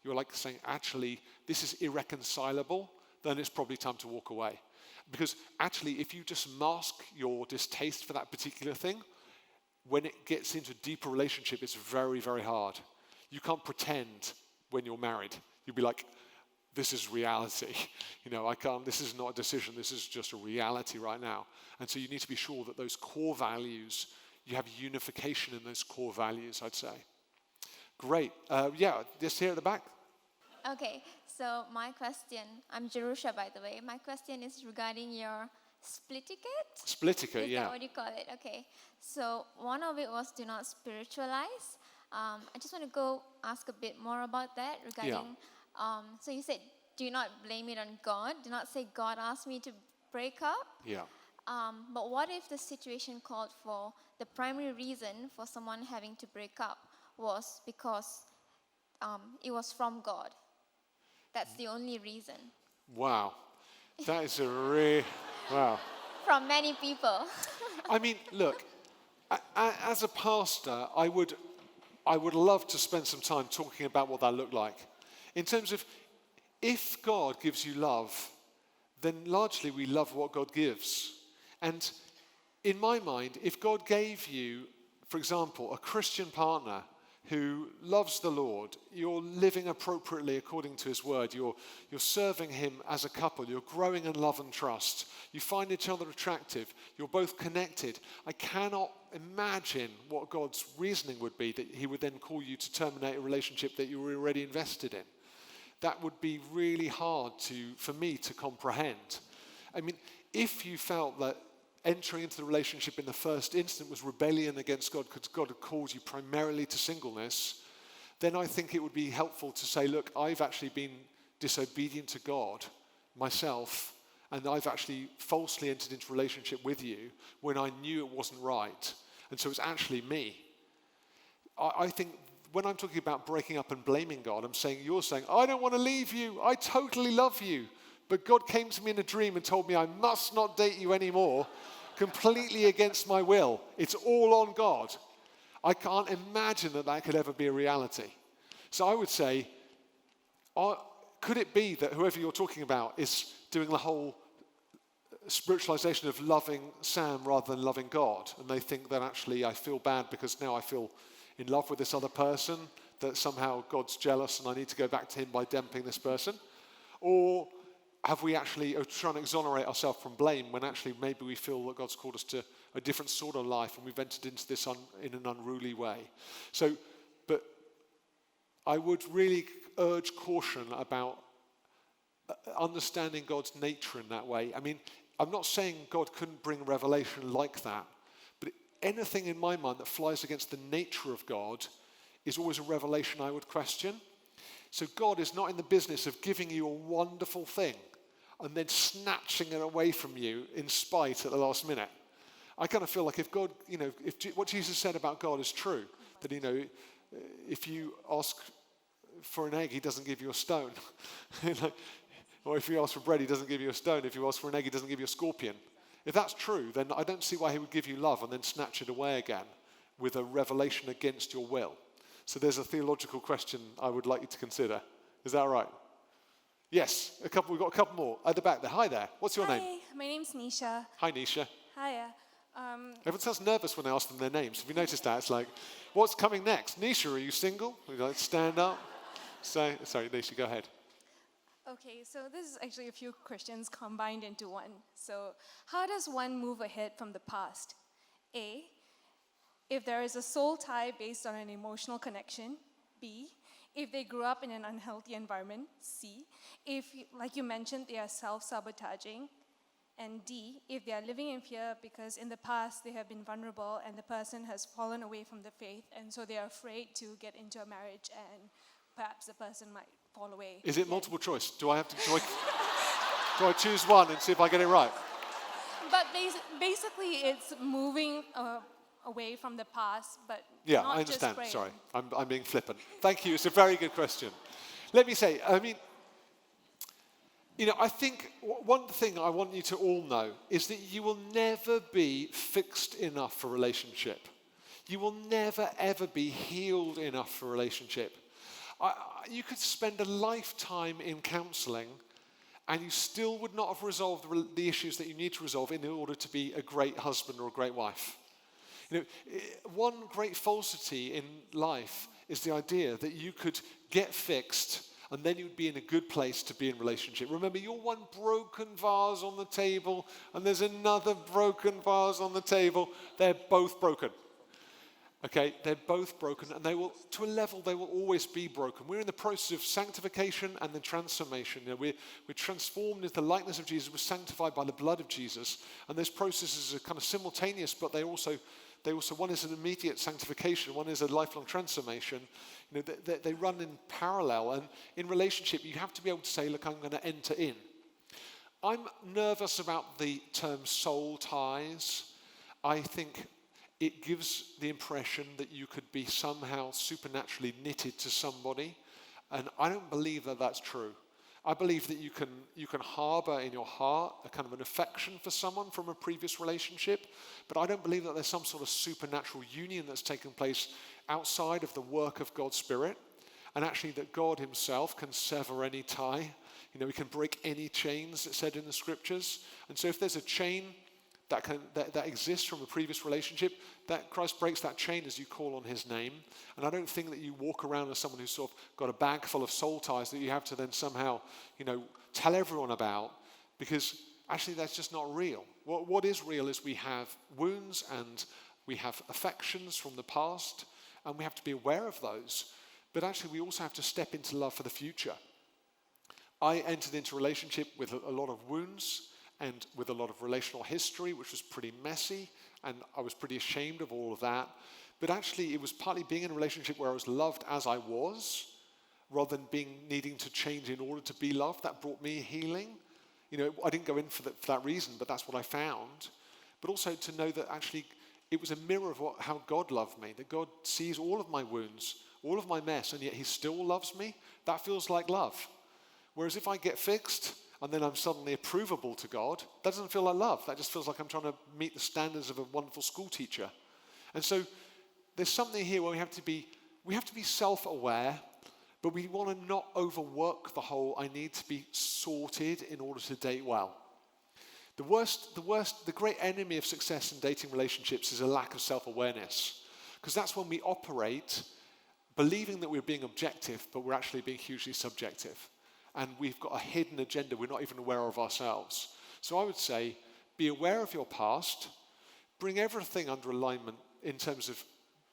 you're saying, actually, this is irreconcilable, then it's probably time to walk away. Because actually, if you just mask your distaste for that particular thing, when it gets into a deeper relationship, it's very, very hard. You can't pretend when you're married. You'll be like, this is reality. This is not a decision, this is just a reality right now. And so you need to be sure that those core values, you have unification in those core values, I'd say. Great. Just here at the back. Okay, so my question, I'm Jerusha, by the way. My question is regarding your split-etiquette? Split-etiquette, yeah. Is that what you call it? Okay. So one of it was do not spiritualize. I just want to go ask a bit more about that regarding, so you said, do not blame it on God. Do not say God asked me to break up. Yeah. But what if the situation called for the primary reason for someone having to break up was because it was from God? That's the only reason. Wow. That is wow. From many people. I mean, look, As a pastor, I would love to spend some time talking about what that looked like. In terms of, if God gives you love, then largely we love what God gives. And in my mind, if God gave you, for example, a Christian partner who loves the Lord, you're living appropriately according to his word, you're serving him as a couple, you're growing in love and trust, you find each other attractive, you're both connected, I cannot imagine what God's reasoning would be that he would then call you to terminate a relationship that you were already invested in. That would be really hard for me to comprehend. I mean, if you felt that entering into the relationship in the first instant was rebellion against God because God had called you primarily to singleness, then I think it would be helpful to say, look, I've actually been disobedient to God myself, and I've actually falsely entered into a relationship with you when I knew it wasn't right. And so it's actually me. I think when I'm talking about breaking up and blaming God, you're saying, I don't want to leave you. I totally love you. But God came to me in a dream and told me I must not date you anymore, completely against my will. It's all on God. I can't imagine that could ever be a reality. So I would say, could it be that whoever you're talking about is doing the whole spiritualization of loving Sam rather than loving God? And they think that actually I feel bad because now I feel in love with this other person, that somehow God's jealous and I need to go back to him by dumping this person? Or have we actually trying to exonerate ourselves from blame when actually maybe we feel that God's called us to a different sort of life and we've entered into this in an unruly way? So, but I would really urge caution about understanding God's nature in that way. I mean, I'm not saying God couldn't bring revelation like that, but anything in my mind that flies against the nature of God is always a revelation I would question. So God is not in the business of giving you a wonderful thing and then snatching it away from you in spite at the last minute. I kind of feel like if God, if what Jesus said about God is true, that, if you ask for an egg, he doesn't give you a stone. Or if you ask for bread, he doesn't give you a stone. If you ask for an egg, he doesn't give you a scorpion. If that's true, then I don't see why he would give you love and then snatch it away again with a revelation against your will. So there's a theological question I would like you to consider. Is that all right? Yes, we've got a couple more. At the back there. Hi there. What's your name? Hi, my name's Nisha. Hi, Nisha. Hiya. Everyone sounds nervous when I ask them their names. Have you noticed that? It's like, what's coming next? Nisha, are you single? Would you like to stand up? Sorry, Nisha, go ahead. Okay, so this is actually a few questions combined into one. So how does one move ahead from the past? A, if there is a soul tie based on an emotional connection. B, if they grew up in an unhealthy environment. C, if, like you mentioned, they are self-sabotaging. And D, if they are living in fear because in the past they have been vulnerable and the person has fallen away from the faith, and so they are afraid to get into a marriage and perhaps the person might fall away. Is it multiple choice? Do I choose one and see if I get it right? But basically it's moving away from the past, but yeah, not I understand. just Sorry, I'm being flippant. Thank you. It's a very good question. Let me say, I think one thing I want you to all know is that you will never be fixed enough for relationship. You will never, ever be healed enough for relationship. You could spend a lifetime in counseling and you still would not have resolved the issues that you need to resolve in order to be a great husband or a great wife. One great falsity in life is the idea that you could get fixed and then you'd be in a good place to be in relationship. Remember, you're one broken vase on the table and there's another broken vase on the table. They're both broken. Okay, they're both broken, and they will, to a level, they will always be broken. We're in the process of sanctification and then transformation. We're transformed into the likeness of Jesus. We're sanctified by the blood of Jesus, and those processes are kind of simultaneous, but they also one is an immediate sanctification, one is a lifelong transformation. They run in parallel, and in relationship, you have to be able to say, look, I'm going to enter in. I'm nervous about the term soul ties. I think it gives the impression that you could be somehow supernaturally knitted to somebody. And I don't believe that that's true. I believe that you can harbor in your heart a kind of an affection for someone from a previous relationship, but I don't believe that there's some sort of supernatural union that's taken place outside of the work of God's Spirit, and actually that God himself can sever any tie. You know, he can break any chains, it's said in the scriptures. And so if there's a chain that exists from a previous relationship, that Christ breaks that chain as you call on his name. And I don't think that you walk around as someone who's sort of got a bag full of soul ties that you have to then somehow, tell everyone about, because actually that's just not real. What is real is we have wounds and we have affections from the past, and we have to be aware of those. But actually we also have to step into love for the future. I entered into a relationship with a lot of wounds and with a lot of relational history, which was pretty messy, and I was pretty ashamed of all of that. But actually, it was partly being in a relationship where I was loved as I was, rather than needing to change in order to be loved. That brought me healing. I didn't go in for that reason, but that's what I found. But also to know that actually it was a mirror of how God loved me, that God sees all of my wounds, all of my mess, and yet he still loves me. That feels like love. Whereas if I get fixed, and then I'm suddenly approvable to God, that doesn't feel like love. That just feels like I'm trying to meet the standards of a wonderful school teacher. And so there's something here where we have to be self-aware, but we want to not overwork the whole I need to be sorted in order to date well. The great enemy of success in dating relationships is a lack of self-awareness, because that's when we operate believing that we're being objective, but we're actually being hugely subjective. And we've got a hidden agenda we're not even aware of ourselves. So I would say, be aware of your past, bring everything under alignment in terms of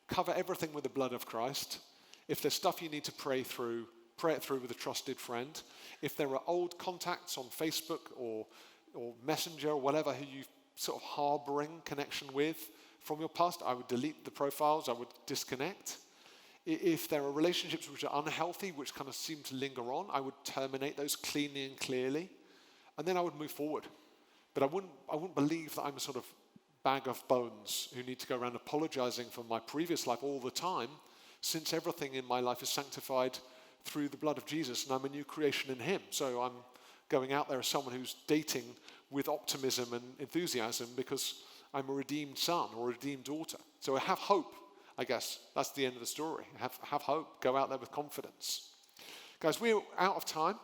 cover everything with the blood of Christ. If there's stuff you need to pray it through with a trusted friend. If there are old contacts on Facebook or Messenger or whatever who you're sort of harboring connection with from your past, I would delete the profiles, I would disconnect. If there are relationships which are unhealthy, which kind of seem to linger on, I would terminate those cleanly and clearly, and then I would move forward. But I wouldn't believe that I'm a sort of bag of bones who need to go around apologizing for my previous life all the time, since everything in my life is sanctified through the blood of Jesus, and I'm a new creation in him. So I'm going out there as someone who's dating with optimism and enthusiasm because I'm a redeemed son or a redeemed daughter. So I have hope. I guess that's the end of the story. Have hope. Go out there with confidence. Guys, we're out of time.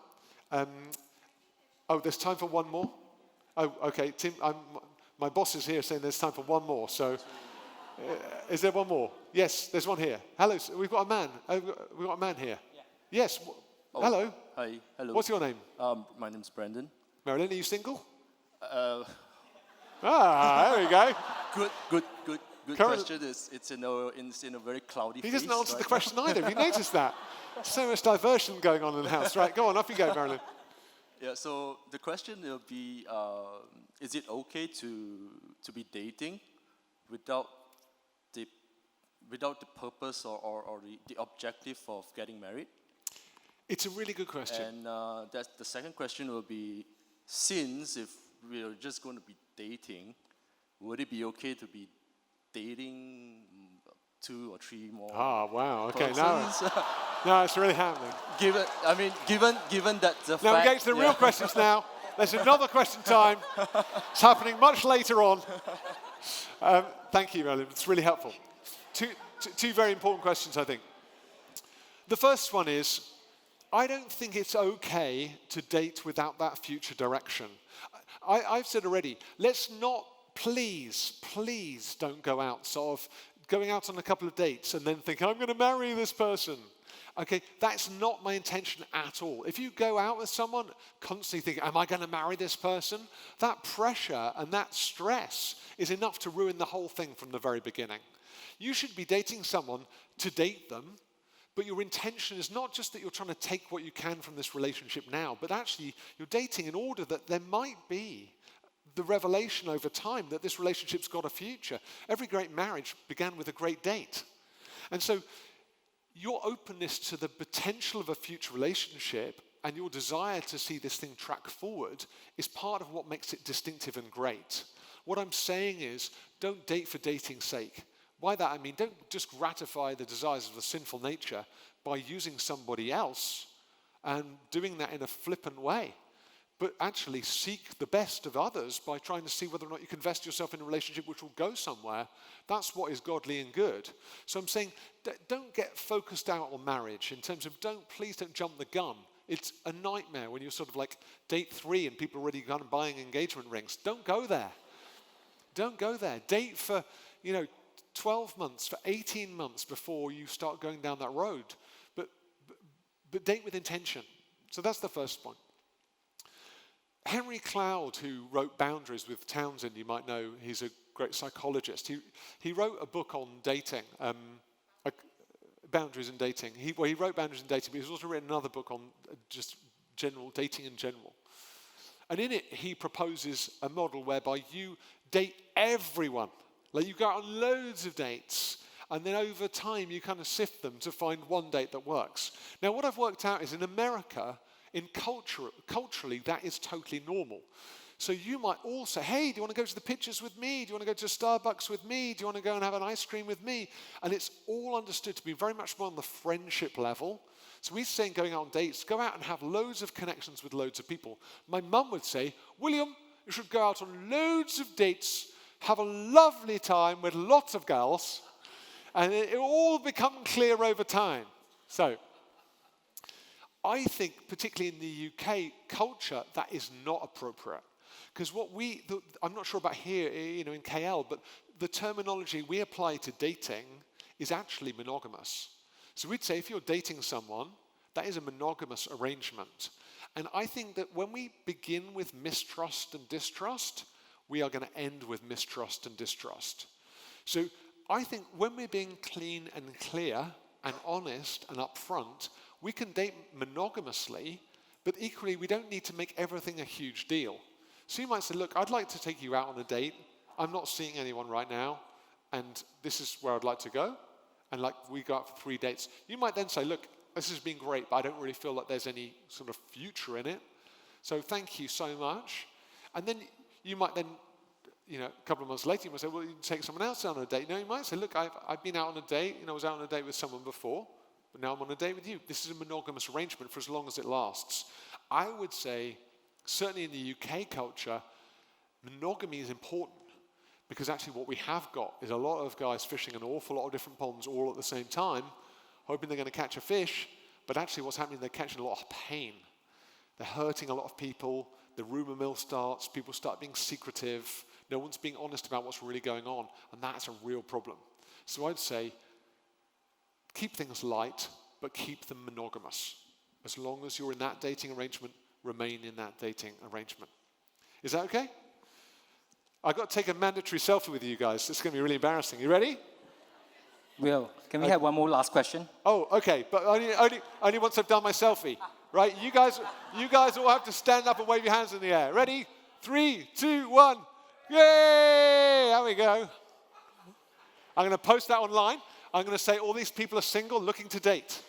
There's time for one more? Oh, okay. Tim, my boss is here saying there's time for one more. So is there one more? Yes, there's one here. Hello, we've got a man. We've got a man here. Yeah. Yes. Hello. Hi. Hello. What's your name? My name's Brandon. Marilyn, are you single? There we go. Good question. It's in a very cloudy He face. doesn't answer the question either. Have you noticed that? So much diversion going on in the house. Right, go on, off you go, Marilyn. Yeah, so the question will be, is it okay to be dating without the purpose or the objective of getting married? It's a really good question. And that's the second question will be, since if we're just going to be dating, would it be okay to be dating 2 or 3 more? Wow. Okay, persons? now it's really happening. Given that the Now fact, we get to the real questions now. There's another question time. It's happening much later on. Thank you, Marilyn. It's really helpful. Two very important questions, I think. The first one is, I don't think it's okay to date without that future direction. I've said already, let's not, please don't go out sort of going out on a couple of dates and then think, I'm going to marry this person. Okay, that's not my intention at all. If you go out with someone constantly thinking, am I going to marry this person? That pressure and that stress is enough to ruin the whole thing from the very beginning. You should be dating someone to date them, but your intention is not just that you're trying to take what you can from this relationship now, but actually you're dating in order that there might be the revelation over time that this relationship's got a future. Every great marriage began with a great date. And so your openness to the potential of a future relationship and your desire to see this thing track forward is part of what makes it distinctive and great. What I'm saying is, don't date for dating's sake. By that I mean, don't just gratify the desires of the sinful nature by using somebody else and doing that in a flippant way, but actually seek the best of others by trying to see whether or not you can invest yourself in a relationship which will go somewhere. That's what is godly and good. So I'm saying, don't get focused out on marriage in terms of please don't jump the gun. It's a nightmare when you're sort of like date 3 and people are already kind of buying engagement rings. Don't go there. Don't go there. Date for, 12 months, for 18 months before you start going down that road. But date with intention. So that's the first point. Henry Cloud, who wrote Boundaries with Townsend, you might know, he's a great psychologist. He wrote a book on dating, boundaries and dating. He wrote Boundaries and Dating, but he's also written another book on just general dating in general. And in it, he proposes a model whereby you date everyone. Like you go out on loads of dates, and then over time you kind of sift them to find one date that works. Now, what I've worked out is in America, culturally, that is totally normal. So you might all say, hey, do you want to go to the pictures with me? Do you want to go to Starbucks with me? Do you want to go and have an ice cream with me? And it's all understood to be very much more on the friendship level. So we're saying going out on dates, go out and have loads of connections with loads of people. My mum would say, William, you should go out on loads of dates, have a lovely time with lots of girls, and it will all become clear over time. So I think, particularly in the UK culture, that is not appropriate. Because I'm not sure about here, in KL, but the terminology we apply to dating is actually monogamous. So we'd say if you're dating someone, that is a monogamous arrangement. And I think that when we begin with mistrust and distrust, we are going to end with mistrust and distrust. So I think when we're being clean and clear and honest and upfront, we can date monogamously, but equally we don't need to make everything a huge deal. So you might say, look, I'd like to take you out on a date. I'm not seeing anyone right now, and this is where I'd like to go. And we go out for 3 dates. You might then say, look, this has been great, but I don't really feel like there's any sort of future in it. So thank you so much. And then you might then, a couple of months later, you might say, well, you can take someone else out on a date. No, you might say, look, I've been out on a date. I was out on a date with someone before, but now I'm on a date with you. This is a monogamous arrangement for as long as it lasts. I would say, certainly in the UK culture, monogamy is important because actually what we have got is a lot of guys fishing an awful lot of different ponds all at the same time, hoping they're going to catch a fish, but actually what's happening, they're catching a lot of pain. They're hurting a lot of people. The rumor mill starts. People start being secretive. No one's being honest about what's really going on, and that's a real problem. So I'd say keep things light, but keep them monogamous. As long as you're in that dating arrangement, remain in that dating arrangement. Is that okay? I've got to take a mandatory selfie with you guys. It's going to be really embarrassing. You ready? Will, can we have one more last question? Oh, okay, but only once I've done my selfie, right? You guys all have to stand up and wave your hands in the air. Ready? 3, 2, 1. Yay! There we go. I'm going to post that online. I'm going to say all these people are single looking to date.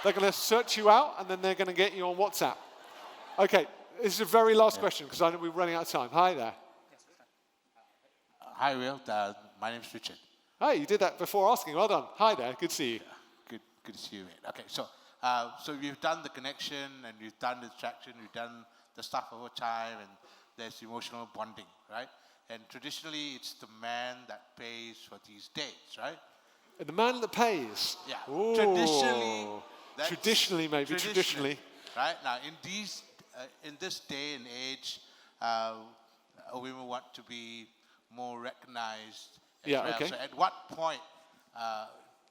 They're going to search you out, and then they're going to get you on WhatsApp. Okay, this is a very last question, because I know we're running out of time. Hi there. Hi, Will. My name's Richard. Hi, you did that before asking. Well done. Hi there. Good to see you. Good to see you, mate. Okay, so you've done the connection, and you've done the attraction, you've done the stuff over time, and there's emotional bonding, right? And traditionally, it's the man that pays for these dates, right? The man that pays? Yeah. Ooh. Traditionally, maybe. Traditionally. Right? Now, in this day and age, women want to be more recognized. Yeah, well. okay. So at what point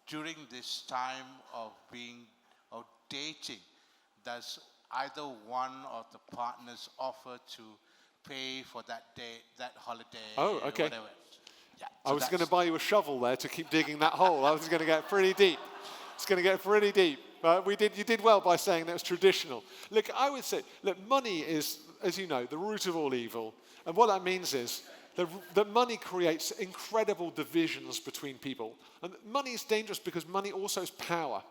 during this time of dating does either one of the partners offer to pay for that date, that holiday, oh, okay. or whatever? Yeah, I was going to buy you a shovel there to keep digging that hole. I was going to get pretty deep. It's going to get pretty deep. But you did well by saying that was traditional. Look, I would say, money is, as you know, the root of all evil. And what that means is that money creates incredible divisions between people. And money is dangerous because money also is power.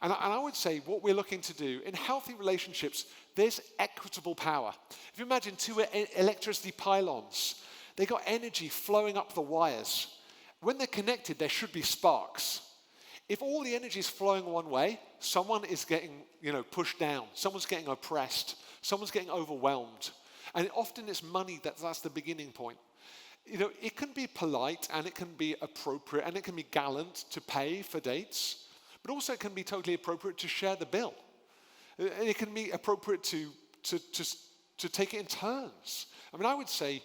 And I would say what we're looking to do in healthy relationships, there's equitable power. If you imagine 2 electricity pylons, they got energy flowing up the wires. When they're connected, there should be sparks. if all the energy is flowing one way, someone is getting, pushed down. Someone's getting oppressed. Someone's getting overwhelmed. And often it's money that's the beginning point. It can be polite and it can be appropriate and it can be gallant to pay for dates, but also it can be totally appropriate to share the bill. And it can be appropriate to take it in turns. I mean, I would say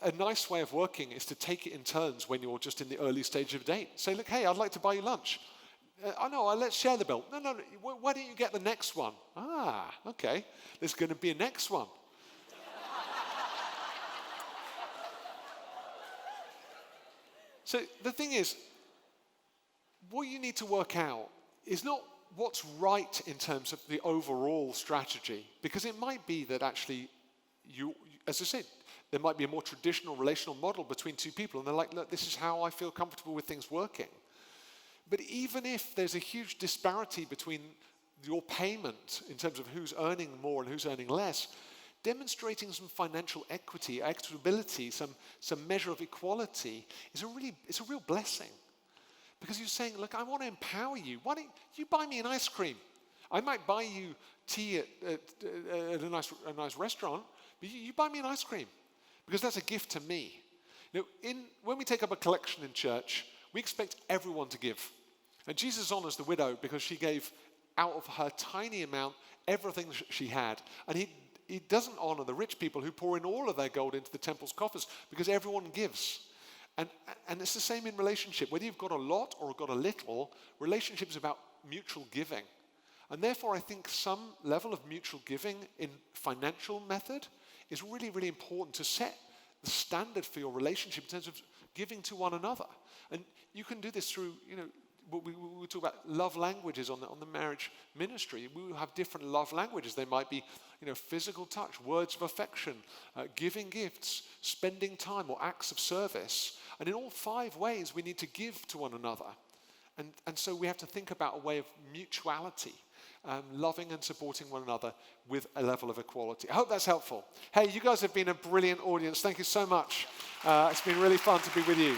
a nice way of working is to take it in turns when you're just in the early stage of a date. Say, look, hey, I'd like to buy you lunch. No, let's share the bill. No, why don't you get the next one? Okay, there's going to be a next one. So the thing is, what you need to work out is not what's right in terms of the overall strategy, because it might be that actually as I said, there might be a more traditional relational model between two people, and they're like, look, this is how I feel comfortable with things working. But even if there's a huge disparity between your payment in terms of who's earning more and who's earning less, demonstrating some financial equity, equitability, some measure of equality is it's a real blessing. Because you're saying, look, I want to empower you. Why don't you buy me an ice cream? I might buy you tea at a nice restaurant, but you buy me an ice cream because that's a gift to me. When we take up a collection in church, we expect everyone to give. And Jesus honors the widow because she gave out of her tiny amount everything she had. And he doesn't honor the rich people who pour in all of their gold into the temple's coffers because everyone gives. And it's the same in relationship. Whether you've got a lot or got a little, relationship is about mutual giving. And therefore, I think some level of mutual giving in financial method is really, really important to set the standard for your relationship in terms of giving to one another. And you can do this through, we talk about love languages on the marriage ministry. We will have different love languages. They might be, physical touch, words of affection, giving gifts, spending time, or acts of service. And in all 5 ways, we need to give to one another. And so we have to think about a way of mutuality, loving and supporting one another with a level of equality. I hope that's helpful. Hey, you guys have been a brilliant audience. Thank you so much. It's been really fun to be with you.